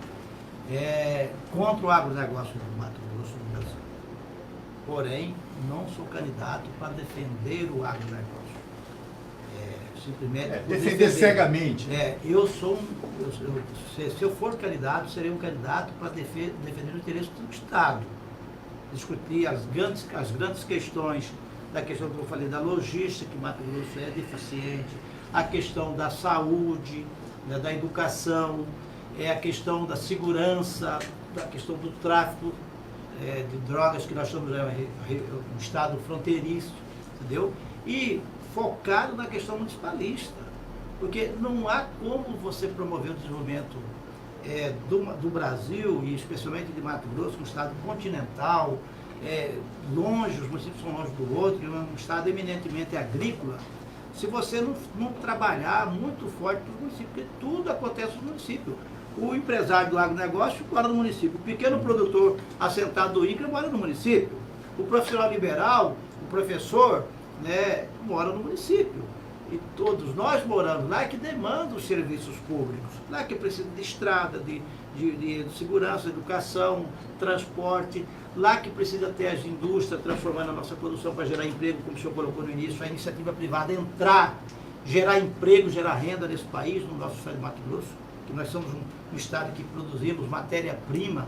contra o agronegócio do Mato Grosso do Brasil. Porém, não sou candidato para defender o agronegócio. Simplesmente defender cegamente. Se eu for candidato, serei um candidato para defender o interesse do Estado. Discutir as grandes questões, da questão que eu falei da logística, que Mato Grosso é deficiente, a questão da saúde, né, da educação, a questão da segurança, da questão do tráfico de drogas, que nós estamos um estado fronteiriço, entendeu? E focado na questão municipalista, porque não há como você promover o desenvolvimento do Brasil, e especialmente de Mato Grosso, um estado continental, longe, os municípios são longe do outro, é um estado eminentemente agrícola, se você não trabalhar muito forte no município, porque tudo acontece no município. O empresário do agronegócio mora no município, o pequeno produtor assentado do INCRA mora no município, o profissional liberal, o professor, né, mora no município. E todos nós moramos lá que demandam os serviços públicos, lá que precisa de estrada, de segurança, educação, transporte, lá que precisa ter as indústrias transformando a nossa produção para gerar emprego, como o senhor colocou no início, a iniciativa privada entrar, gerar emprego, gerar renda nesse país, no nosso estado de Mato Grosso, que nós somos um estado que produzimos matéria-prima,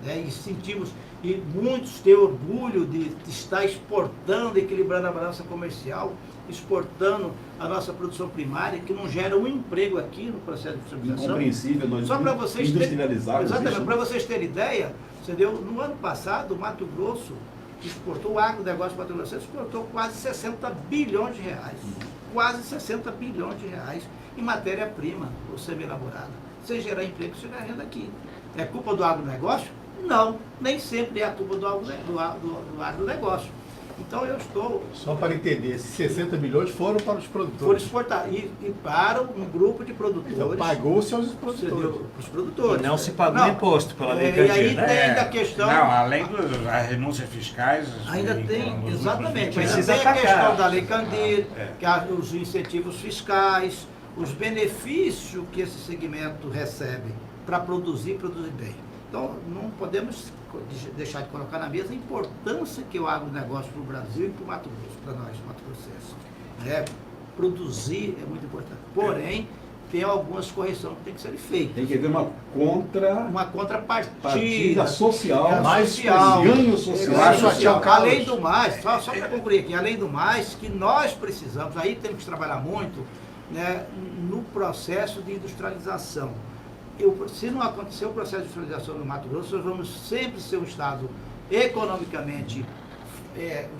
né, e sentimos, e muitos têm orgulho de estar exportando, equilibrando a balança comercial, exportando a nossa produção primária, que não gera um emprego aqui no processo de industrialização. Incompreensível, nós só para vocês industrializarmos. Exatamente, para vocês terem ideia, entendeu? No ano passado, o Mato Grosso exportou, o agronegócio Mato Grosso exportou quase 60 bilhões de reais. Quase 60 bilhões de reais em matéria-prima, ou semi-elaborada. Sem gerar emprego, sem gerar renda aqui. É culpa do agronegócio? Não, nem sempre é a culpa do agronegócio. Então eu estou... Só para entender, esses 60 milhões foram para os produtores. Foram exportar, e para um grupo de produtores. Então, pagou-se aos produtores. Os produtores. E não se pagou imposto pela Lei Candir. E aí tem a questão... Não, além das renúncias fiscais... Ainda tem, exatamente, Precisa ainda tem a atacar. questão da Lei Candir, que os incentivos fiscais, os benefícios que esse segmento recebe para produzir bem. Então, não podemos deixar de colocar na mesa a importância que o agronegócio para o Brasil e para o Mato Grosso, para nós, Mato Grossenses. Produzir é muito importante. Porém, tem algumas correções que tem que ser feitas. Tem que haver uma contrapartida partida social, mais ganho social. Além do mais, só para concluir aqui, além do mais, que nós precisamos, aí temos que trabalhar muito, né, no processo de industrialização. Se não acontecer o processo de industrialização no Mato Grosso, nós vamos sempre ser um estado economicamente,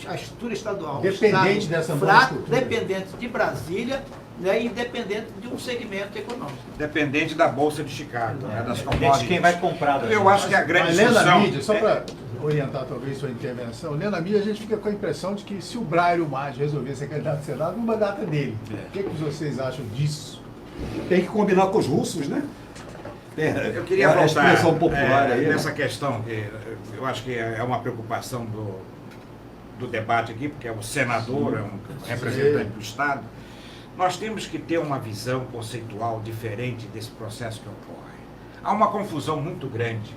a estrutura estadual, dependente dessa fraco, dependente de Brasília, né, e dependente de um segmento econômico. Dependente da Bolsa de Chicago, né, das Dependente commodities. de quem vai comprar. Eu acho que a grande lendo a discussão... mídia, só para orientar talvez sua intervenção, lendo a mídia a gente fica com a impressão de que se o Brairo Maggi resolver ser candidato ao Senado, o mandato é dele. O que vocês acham disso? Tem que combinar com os russos, né? Eu queria a voltar expressão popular aí, nessa né? questão, que eu acho que é uma preocupação do debate aqui, porque é o senador, é um representante do Estado. Nós temos que ter uma visão conceitual diferente desse processo que ocorre. Há uma confusão muito grande,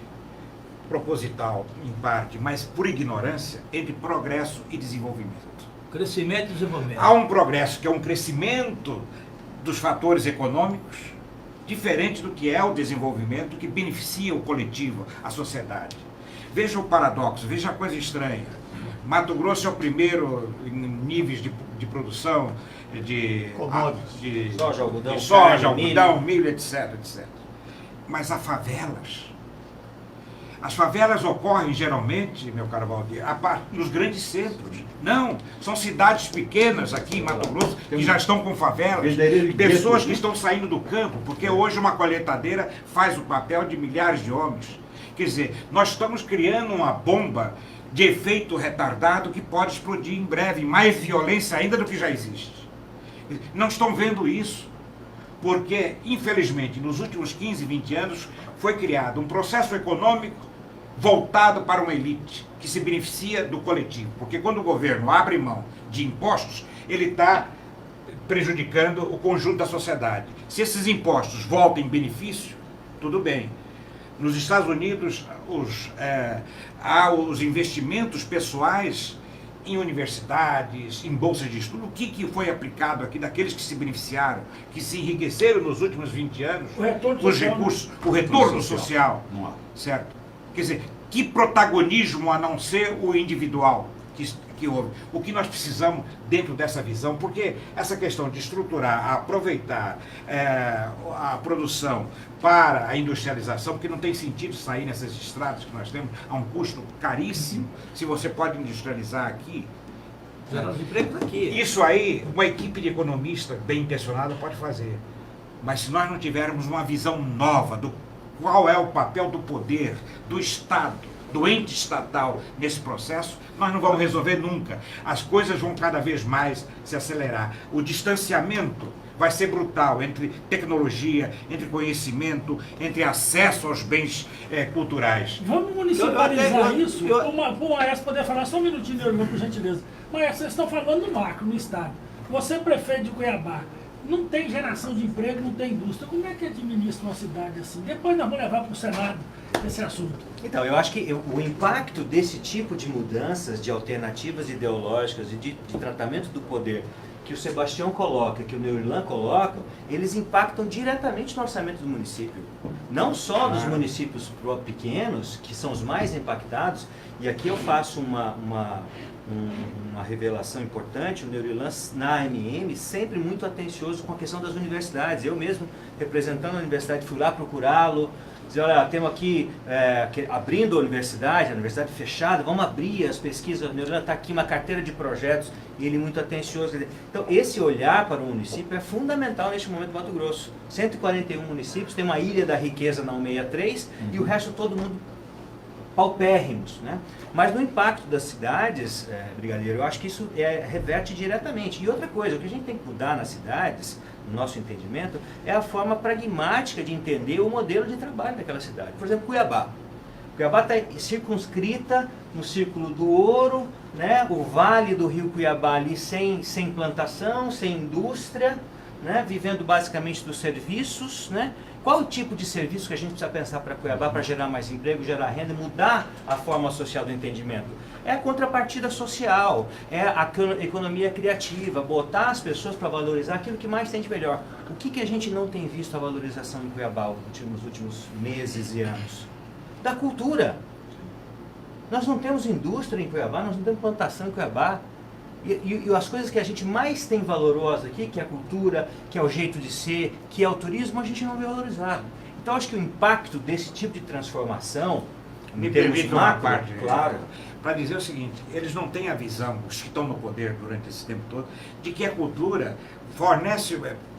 proposital em parte, mas por ignorância, entre progresso e desenvolvimento. Crescimento e desenvolvimento. Há um progresso que é um crescimento dos fatores econômicos, diferente do que é o desenvolvimento que beneficia o coletivo, a sociedade. Veja o paradoxo, veja a coisa estranha. Mato Grosso é o primeiro em níveis de produção de soja, algodão, soja, algodão, milho, etc, etc. Mas há favelas. As favelas ocorrem geralmente, meu caro Valdir, nos grandes centros. Não, são cidades pequenas aqui em Mato Grosso que já estão com favelas. Pessoas que estão saindo do campo, porque hoje uma colheitadeira faz o papel de milhares de homens. Quer dizer, nós estamos criando uma bomba de efeito retardado que pode explodir em breve, mais violência ainda do que já existe. Não estão vendo isso, porque, infelizmente, nos últimos 15, 20 anos, foi criado um processo econômico voltado para uma elite, que se beneficia do coletivo. Porque quando o governo abre mão de impostos, ele está prejudicando o conjunto da sociedade. Se esses impostos voltam em benefício, tudo bem. Nos Estados Unidos, há os investimentos pessoais em universidades, em bolsas de estudo. O que foi aplicado aqui daqueles que se beneficiaram, que se enriqueceram nos últimos 20 anos? O retorno os social, recursos, o retorno social, Não há. certo? Quer dizer, que protagonismo a não ser o individual que houve? O que nós precisamos dentro dessa visão, porque essa questão de estruturar, aproveitar a produção para a industrialização, porque não tem sentido sair nessas estradas que nós temos a um custo caríssimo, se você pode industrializar aqui. Gerar os empregos aqui. Isso aí, uma equipe de economistas bem intencionada pode fazer. Mas se nós não tivermos uma visão nova do qual é o papel do poder, do Estado, do ente estatal nesse processo, nós não vamos resolver nunca. As coisas vão cada vez mais se acelerar. O distanciamento vai ser brutal entre tecnologia, entre conhecimento, entre acesso aos bens culturais. Vamos municipalizar isso? eu- O Maestro poder falar só um minutinho, Neurilã, por gentileza. Maestro, vocês estão falando do macro, no Estado. Você é prefeito de Cuiabá. Não tem geração de emprego, não tem indústria. Como é que administra uma cidade assim? Depois nós vamos levar para o Senado esse assunto. Então, eu acho que o impacto desse tipo de mudanças, de alternativas ideológicas e de tratamento do poder que o Sebastião coloca, que o Neurilã coloca, eles impactam diretamente no orçamento do município. Não só dos municípios pequenos, que são os mais impactados, e aqui eu faço uma revelação importante. O Neurilã, na AMM, sempre muito atencioso com a questão das universidades. Eu mesmo, representando a universidade, fui lá procurá-lo, dizer, olha, temos aqui, abrindo a universidade fechada, vamos abrir as pesquisas. O Neurilã está aqui uma carteira de projetos, e ele muito atencioso. Então, esse olhar para o município é fundamental neste momento do Mato Grosso. 141 municípios, tem uma ilha da riqueza na 163, e o resto todo mundo paupérrimos, né? Mas no impacto das cidades, Brigadeiro, eu acho que isso reverte diretamente. E outra coisa, o que a gente tem que mudar nas cidades, no nosso entendimento, é a forma pragmática de entender o modelo de trabalho daquela cidade. Por exemplo, Cuiabá. Cuiabá está circunscrita no Círculo do Ouro, né? O vale do rio Cuiabá ali sem plantação, sem indústria, né? Vivendo basicamente dos serviços, né? Qual o tipo de serviço que a gente precisa pensar para Cuiabá para gerar mais emprego, gerar renda, mudar a forma social do entendimento? É a contrapartida social, é a economia criativa, botar as pessoas para valorizar aquilo que mais tem de melhor. O que a gente não tem visto a valorização em Cuiabá nos últimos meses e anos? Da cultura. Nós não temos indústria em Cuiabá, nós não temos plantação em Cuiabá. E as coisas que a gente mais tem valorosa aqui, que é a cultura, que é o jeito de ser, que é o turismo, a gente não vê valorizado. Então, acho que o impacto desse tipo de transformação, Me em termos permite uma macro, parte, claro, para dizer o seguinte: eles não têm a visão, os que estão no poder durante esse tempo todo, de que a cultura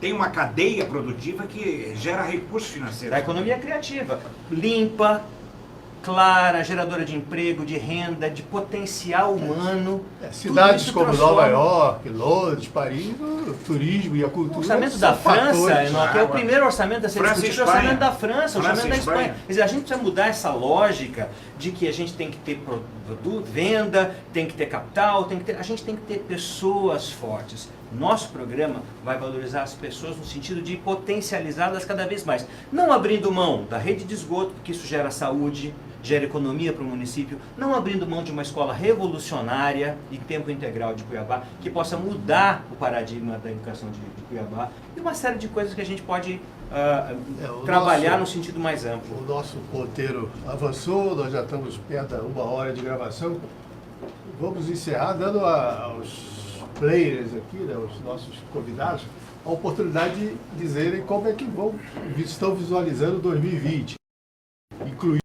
tem uma cadeia produtiva que gera recursos financeiros. da economia criativa, limpa, clara, geradora de emprego, de renda, de potencial humano. Cidades Tudo isso como transforma. Nova York, Londres, Paris, o turismo e a cultura. O orçamento são da França, fatores. que é o primeiro orçamento a ser França e discutido, o Espanha. orçamento da França, o França orçamento da e Espanha. Espanha. Quer dizer, a gente precisa mudar essa lógica de que a gente tem que ter produto, venda, tem que ter capital, a gente tem que ter pessoas fortes. Nosso programa vai valorizar as pessoas no sentido de potencializá-las cada vez mais. Não abrindo mão da rede de esgoto, porque isso gera saúde, gera economia para o município, não abrindo mão de uma escola revolucionária e tempo integral de Cuiabá, que possa mudar o paradigma da educação de Cuiabá, e uma série de coisas que a gente pode trabalhar no sentido mais amplo. O nosso roteiro avançou, nós já estamos perto da 1 hora de gravação. Vamos encerrar dando aos players aqui, né, aos nossos convidados, a oportunidade de dizerem como é que estão visualizando 2020, incluindo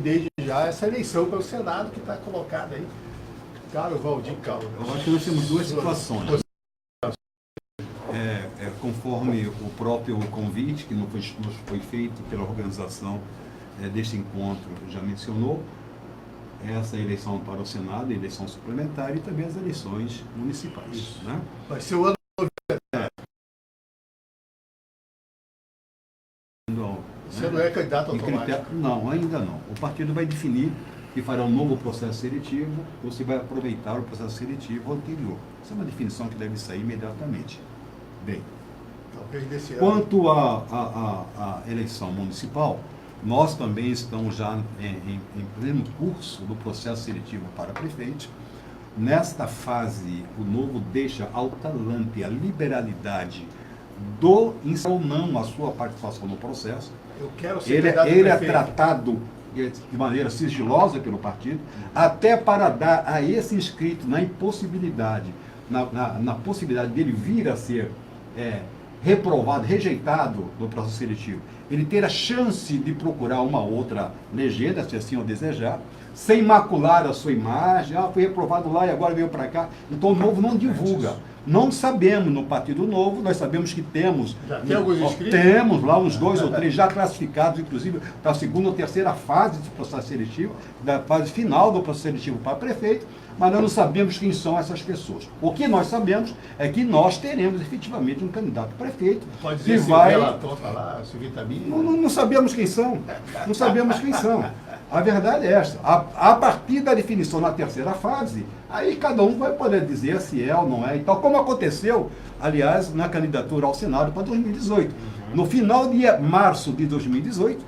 desde já essa eleição pelo Senado que está colocada aí. Caro Valdir Caldas. Eu acho que nós temos duas situações. Conforme o próprio convite que nos foi feito pela organização deste encontro já mencionou, essa eleição para o Senado, a eleição suplementar e também as eleições municipais. Né? Vai ser o ano. Você não é candidato automático? Não, ainda não. O partido vai definir que fará um novo processo seletivo ou se vai aproveitar o processo seletivo anterior. Essa é uma definição que deve sair imediatamente. Bem, Talvez desse ano. quanto à eleição municipal, nós também estamos já em pleno curso do processo seletivo para prefeito. Nesta fase, o Novo deixa ao talante a liberalidade do ou não a sua participação no processo. Eu quero ser Ele candidato é prefeito. tratado de maneira sigilosa pelo partido, até para dar a esse inscrito na impossibilidade, na possibilidade dele vir a ser reprovado, rejeitado no processo seletivo, ele ter a chance de procurar uma outra legenda, se assim o desejar, sem macular a sua imagem, foi reprovado lá e agora veio para cá. Então o Novo não divulga. Não sabemos no Partido Novo, nós sabemos que temos... Já tem alguns inscritos? Temos lá uns 2 ou 3 já classificados, inclusive para a segunda ou terceira fase do processo seletivo, da fase final do processo seletivo para prefeito, mas nós não sabemos quem são essas pessoas. O que nós sabemos é que nós teremos efetivamente um candidato a prefeito. Pode que dizer se vai... o relator está lá, se o Vitamina. Não sabemos quem são. Não sabemos quem são. A verdade é esta. A partir da definição na terceira fase, aí cada um vai poder dizer se é ou não é e tal, como aconteceu, aliás, na candidatura ao Senado para 2018. No final de março de 2018,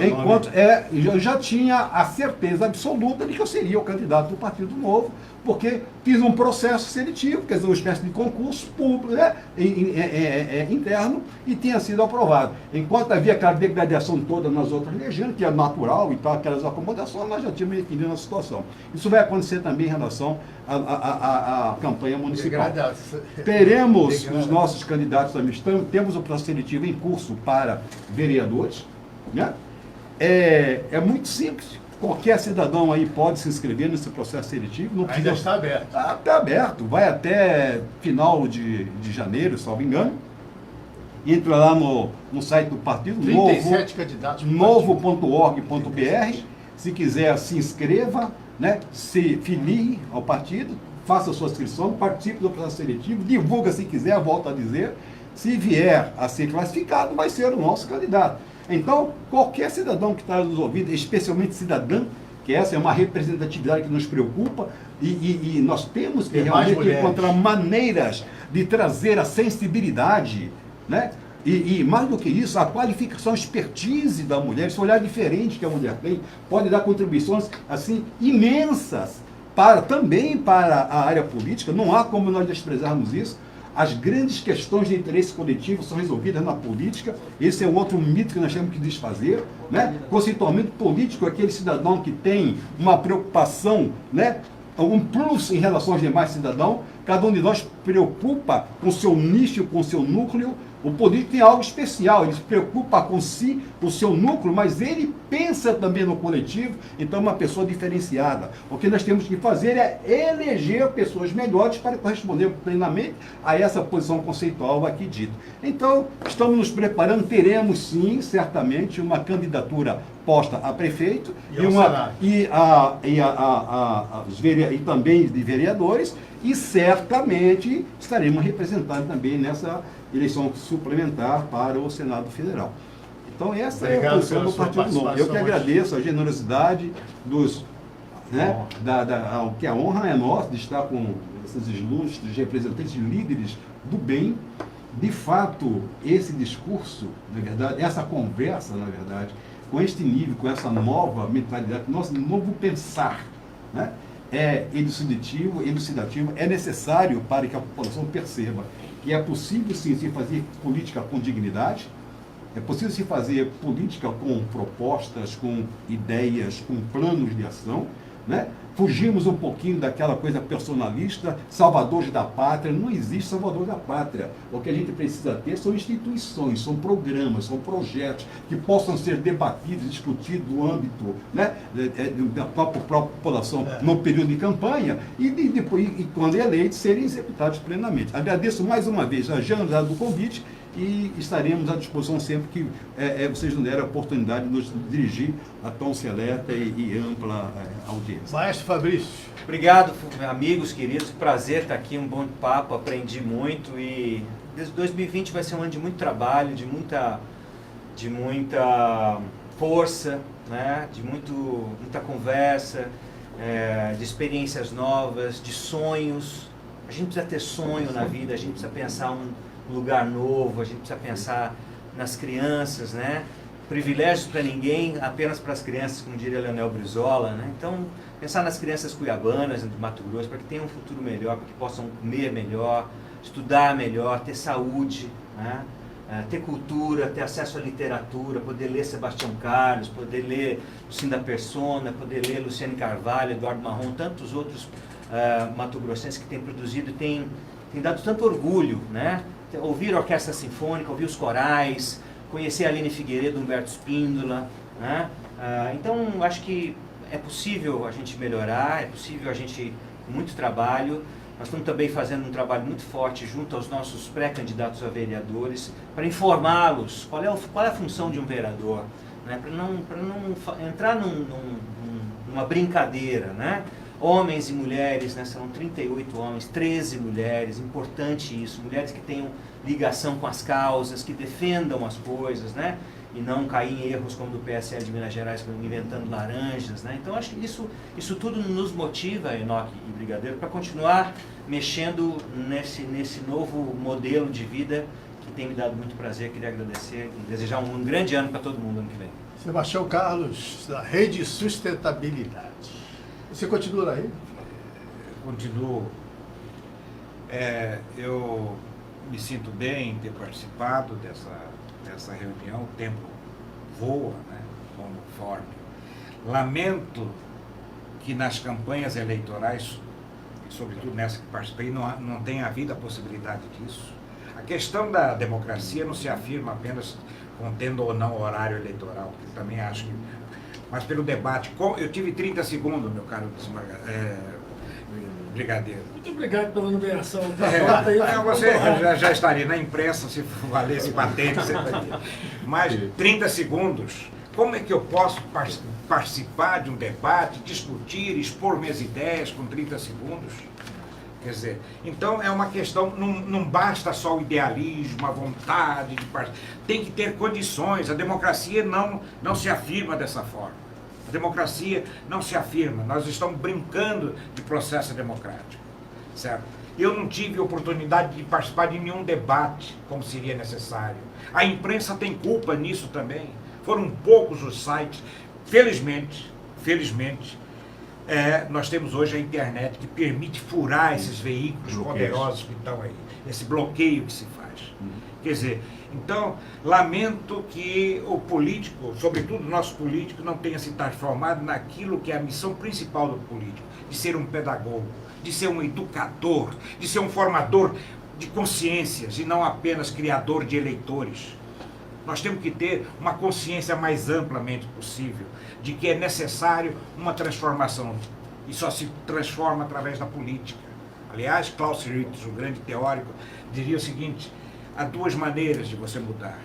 enquanto eu já tinha a certeza absoluta de que eu seria o candidato do Partido Novo, porque fiz um processo seletivo, quer dizer, uma espécie de concurso público, interno, e tinha sido aprovado. Enquanto havia aquela degradação toda nas outras legendas, que é natural e tal, aquelas acomodações, nós já tínhamos definido a situação. Isso vai acontecer também em relação à campanha municipal. Teremos os nossos candidatos também, temos o processo seletivo em curso para vereadores, né? É muito simples. Qualquer cidadão aí pode se inscrever nesse processo seletivo. Não Ainda está aberto. Está aberto. Vai até final de janeiro, salvo engano. Entra lá no site do partido, 37 candidatos. novo.org.br. Se quiser, se inscreva, né? Se filie ao partido, faça a sua inscrição, participe do processo seletivo, divulga se quiser, volto a dizer. Se vier a ser classificado, vai ser o nosso candidato. Então, qualquer cidadão que está nos ouvindo, especialmente cidadã, que essa é uma representatividade que nos preocupa, e nós temos que realmente encontrar maneiras de trazer a sensibilidade, né? E mais do que isso, a qualificação, a expertise da mulher, esse olhar diferente que a mulher tem, pode dar contribuições assim imensas também para a área política. Não há como nós desprezarmos isso. As grandes questões de interesse coletivo são resolvidas na política. Esse é um outro mito que nós temos que desfazer, né? Conceitualmente político é aquele cidadão que tem uma preocupação, né? Um plus em relação aos demais cidadãos. Cada um de nós preocupa com o seu nicho, com o seu núcleo. O político tem algo especial, ele se preocupa com si, com o seu núcleo, mas ele pensa também no coletivo, então é uma pessoa diferenciada. O que nós temos que fazer é eleger pessoas melhores para corresponder plenamente a essa posição conceitual aqui dita. Então, estamos nos preparando, teremos sim, certamente, uma candidatura posta a prefeito e também de vereadores, e certamente estaremos representando também nessa eleição suplementar para o Senado Federal. Então essa é a posição do Partido Novo. Eu que agradeço a generosidade dos, né, que a honra é nossa de estar com esses ilustres representantes líderes do bem. De fato, esse discurso, na verdade, essa conversa, na verdade, com este nível, com essa nova mentalidade, nosso novo pensar, né, é elucidativo, é necessário para que a população perceba que é possível sim se fazer política com dignidade, é possível se fazer política com propostas, com ideias, com planos de ação, né? Fugimos um pouquinho daquela coisa personalista, salvadores da pátria. Não existe salvador da pátria. O que a gente precisa ter são instituições, são programas, são projetos que possam ser debatidos, discutidos no âmbito, né, da própria população no período de campanha e depois, e quando eleitos, serem executados plenamente. Agradeço mais uma vez a Jana do convite e estaremos à disposição sempre que vocês nos derem a oportunidade de nos dirigir a tão seleta e ampla audiência. Maestro Fabrício. Obrigado, amigos, queridos. Prazer estar aqui, um bom papo, aprendi muito e 2020 vai ser um ano de muito trabalho, de muita força, né? De muita conversa, de experiências novas, de sonhos. A gente precisa ter sonho na vida, a gente precisa pensar um lugar novo, a gente precisa pensar nas crianças, né? Privilégios para ninguém, apenas para as crianças, como diria Leonel Brizola, né? Então, pensar nas crianças cuiabanas, do Mato Grosso, para que tenham um futuro melhor, para que possam comer melhor, estudar melhor, ter saúde, né? Ter cultura, ter acesso à literatura, poder ler Sebastião Carlos, poder ler Lucinda Persona, poder ler Luciane Carvalho, Eduardo Marrom, tantos outros mato-grossenses que têm produzido e têm dado tanto orgulho, né? Ouvir a orquestra sinfônica, ouvir os corais, conhecer a Aline Figueiredo, Humberto Spíndola, né? Então, acho que é possível a gente melhorar, é possível a gente, com muito trabalho. Nós estamos também fazendo um trabalho muito forte junto aos nossos pré-candidatos a vereadores, para informá-los qual é a função de um vereador, né? Para não entrar numa brincadeira, né? Homens e mulheres, né? Serão 38 homens, 13 mulheres, importante isso, mulheres que tenham ligação com as causas, que defendam as coisas, né? E não cair em erros como do PSL de Minas Gerais, inventando laranjas, né? Então, acho que isso tudo nos motiva, Enoque e Brigadeiro, para continuar mexendo nesse novo modelo de vida que tem me dado muito prazer. Queria agradecer e desejar um grande ano para todo mundo ano que vem. Sebastião Carlos, da Rede Sustentabilidade. Você continua aí? Continuo. Eu me sinto bem em ter participado dessa reunião. O tempo voa, né, conforme. Lamento que nas campanhas eleitorais, e sobretudo nessa que participei, não tenha havido a possibilidade disso. A questão da democracia não se afirma apenas contendo ou não horário eleitoral, porque também acho que... Mas pelo debate, eu tive 30 segundos, meu caro Brigadeiro. Muito obrigado pela nomeação. Você já estaria na imprensa, se valesse patente, você estaria. Mas 30 segundos, como é que eu posso participar de um debate, discutir, expor minhas ideias com 30 segundos? Quer dizer, então é uma questão, não basta só o idealismo, a vontade de participar, tem que ter condições. A democracia não se afirma dessa forma. A democracia não se afirma, nós estamos brincando de processo democrático, certo? Eu não tive oportunidade de participar de nenhum debate, como seria necessário. A imprensa tem culpa nisso também, foram poucos os sites. Felizmente, nós temos hoje a internet que permite furar esses veículos poderosos que estão aí, esse bloqueio que se faz. Quer dizer, então, lamento que o político, sobretudo o nosso político, não tenha se transformado naquilo que é a missão principal do político, de ser um pedagogo, de ser um educador, de ser um formador de consciências e não apenas criador de eleitores. Nós temos que ter uma consciência mais amplamente possível de que é necessário uma transformação e só se transforma através da política. Aliás, Klaus Schwab, um grande teórico, diria o seguinte: há duas maneiras de você mudar,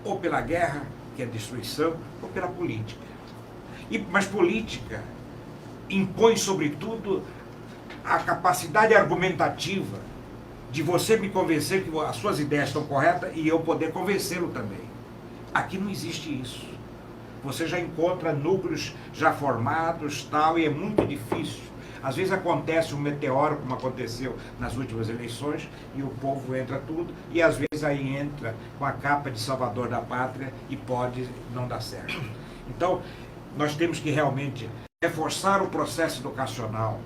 ou pela guerra, que é destruição, ou pela política. Mas política impõe, sobretudo, a capacidade argumentativa de você me convencer que as suas ideias estão corretas e eu poder convencê-lo também. Aqui não existe isso. Você já encontra núcleos já formados, tal, e é muito difícil. Às vezes acontece um meteoro, como aconteceu nas últimas eleições, e o povo entra tudo, e às vezes aí entra com a capa de salvador da pátria e pode não dar certo. Então, nós temos que realmente reforçar o processo educacional,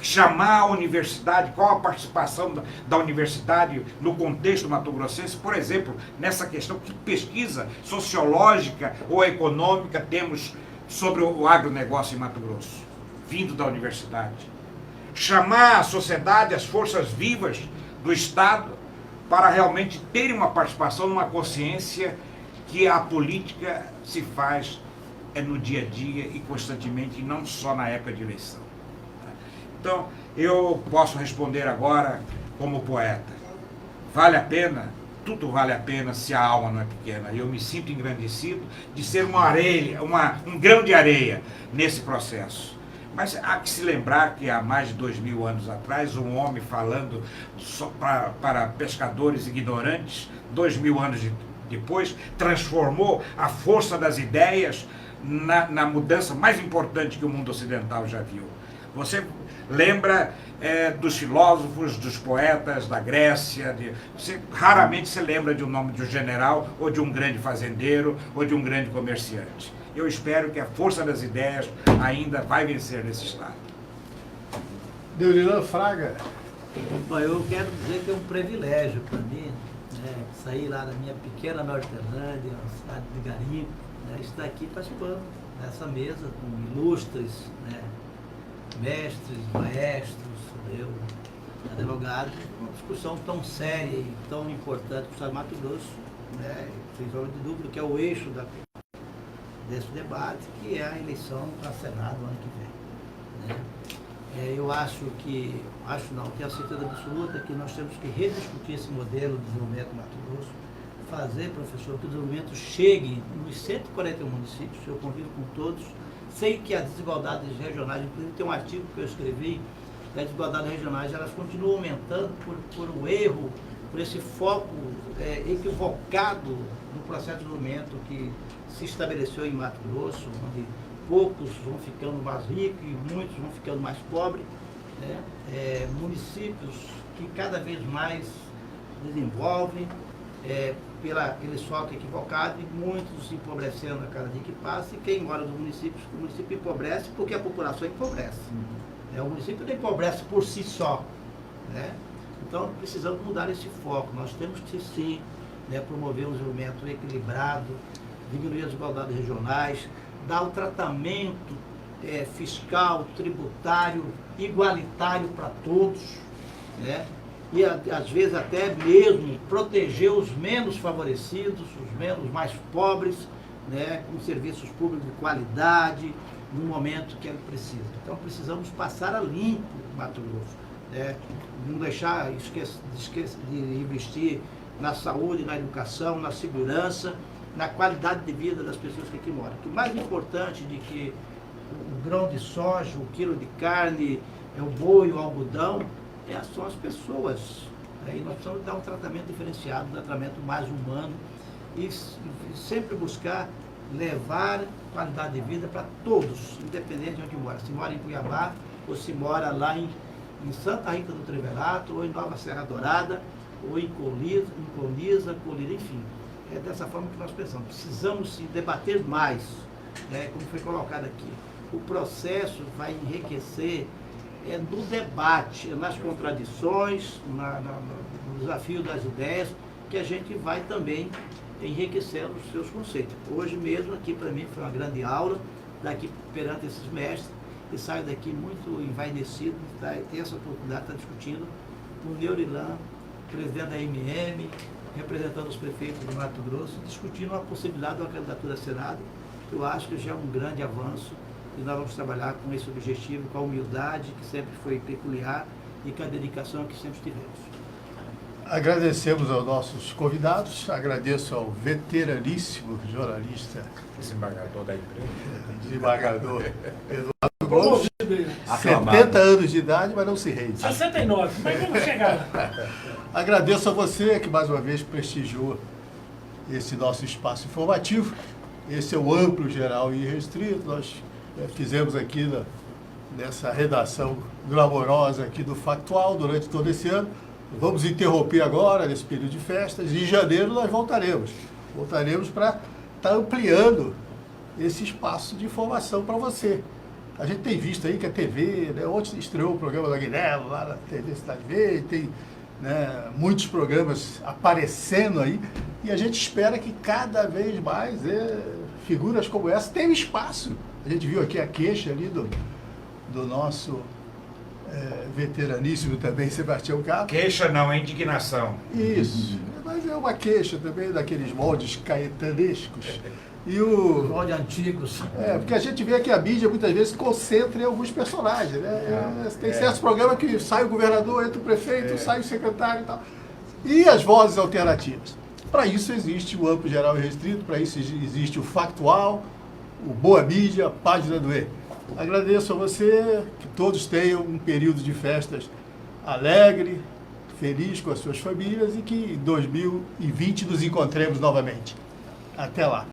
chamar a universidade, qual a participação da universidade no contexto mato-grossense, por exemplo, nessa questão, que pesquisa sociológica ou econômica temos sobre o agronegócio em Mato Grosso. vindo da universidade. Chamar a sociedade, as forças vivas do Estado, para realmente terem uma participação numa consciência que a política se faz no dia a dia e constantemente, e não só na época de eleição. Então, eu posso responder agora como poeta. Vale a pena? Tudo vale a pena se a alma não é pequena. Eu me sinto engrandecido de ser um grão de areia nesse processo. Mas há que se lembrar que há mais de 2000 anos atrás, um homem falando só para pescadores ignorantes, 2000 anos depois, transformou a força das ideias na mudança mais importante que o mundo ocidental já viu. Você lembra dos filósofos, dos poetas da Grécia, raramente se lembra de um nome de um general, ou de um grande fazendeiro, ou de um grande comerciante. Eu espero que a força das ideias ainda vai vencer nesse Estado. Neurilan Fraga. Bom, eu quero dizer que é um privilégio para mim, né, sair lá da minha pequena Nortelândia, uma cidade de Garimpo, né, estar aqui participando dessa mesa com ilustres, né, mestres, maestros, advogados, uma discussão tão séria e tão importante para o Estado de Mato Grosso, né, sem sombra de dúvida, que é o eixo desse debate, que é a eleição para Senado no ano que vem. Né? Eu tenho a certeza absoluta que nós temos que rediscutir esse modelo de desenvolvimento do Mato Grosso, fazer, professor, que o desenvolvimento chegue nos 141 municípios, eu convido com todos. Sei que as desigualdades regionais, inclusive tem um artigo que eu escrevi, as desigualdades regionais, elas continuam aumentando por um erro, por esse foco equivocado no processo de desenvolvimento que se estabeleceu em Mato Grosso, onde poucos vão ficando mais ricos e muitos vão ficando mais pobres, né? Municípios que cada vez mais desenvolvem pelo foco equivocado e muitos se empobrecendo a cada dia que passa, e quem mora nos municípios, o município empobrece porque a população empobrece. O município não empobrece por si só, né? Então precisamos mudar esse foco. Nós temos que sim, né, promover um desenvolvimento equilibrado, diminuir as desigualdades regionais, dar um tratamento fiscal, tributário, igualitário para todos, né? E às vezes até mesmo proteger os menos favorecidos, os mais pobres, né, com serviços públicos de qualidade, no momento que ele precisa. Então precisamos passar a limpo Mato Grosso, né? Não deixar de investir na saúde, na educação, na segurança, na qualidade de vida das pessoas que aqui moram. O mais importante de que o grão de soja, o quilo de carne, o boi, o algodão, são as pessoas. E nós precisamos dar um tratamento diferenciado, um tratamento mais humano e sempre buscar levar qualidade de vida para todos, independente de onde mora. Se mora em Cuiabá ou se mora lá em Santa Rita do Trevelato, ou em Nova Serra Dourada, ou em Colniza, enfim. É dessa forma que nós pensamos. Precisamos se debater mais, né, como foi colocado aqui. O processo vai enriquecer no debate, nas contradições, no desafio das ideias, que a gente vai também enriquecendo os seus conceitos. Hoje mesmo, aqui para mim, foi uma grande aula, daqui perante esses mestres, e saio daqui muito envaidecido, e ter essa oportunidade de estar discutindo com o Neurilan, presidente da MM, representando os prefeitos do Mato Grosso, discutindo a possibilidade de uma candidatura a Senado. Eu acho que já é um grande avanço e nós vamos trabalhar com esse objetivo, com a humildade que sempre foi peculiar e com a dedicação que sempre tivemos. Agradecemos aos nossos convidados, agradeço ao veteraníssimo jornalista, Desembargador da empresa. Desembargador Eduardo Gomes, Promovido aí. 70 anos de idade, mas não se rende. 69, mas vamos chegar lá. Agradeço a você que mais uma vez prestigiou esse nosso espaço informativo. Esse é o amplo, geral e restrito. Nós fizemos aqui nessa redação glamourosa aqui do Factual durante todo esse ano. Vamos interromper agora, nesse período de festas. Em janeiro nós voltaremos. Voltaremos para estar ampliando esse espaço de informação para você. A gente tem visto aí que a TV, né, ontem estreou o programa do Aguinaldo lá na TV Cidade Verde, tem, né, muitos programas aparecendo aí, e a gente espera que cada vez mais figuras como essa tenham espaço. A gente viu aqui a queixa ali do do nosso veteraníssimo também, Sebastião Carlos. Queixa não, é indignação. Isso, mas é uma queixa também daqueles moldes caetanescos. E Molde antigos. porque a gente vê que a mídia muitas vezes se concentra em alguns personagens, né? Tem certos programas que sai o governador, entra o prefeito, sai o secretário e tal. E as vozes alternativas. Para isso existe o amplo, geral e restrito, para isso existe o factual, o Boa Mídia, a página do E. Agradeço a você, que todos tenham um período de festas alegre, feliz com as suas famílias e que em 2020 nos encontremos novamente. Até lá.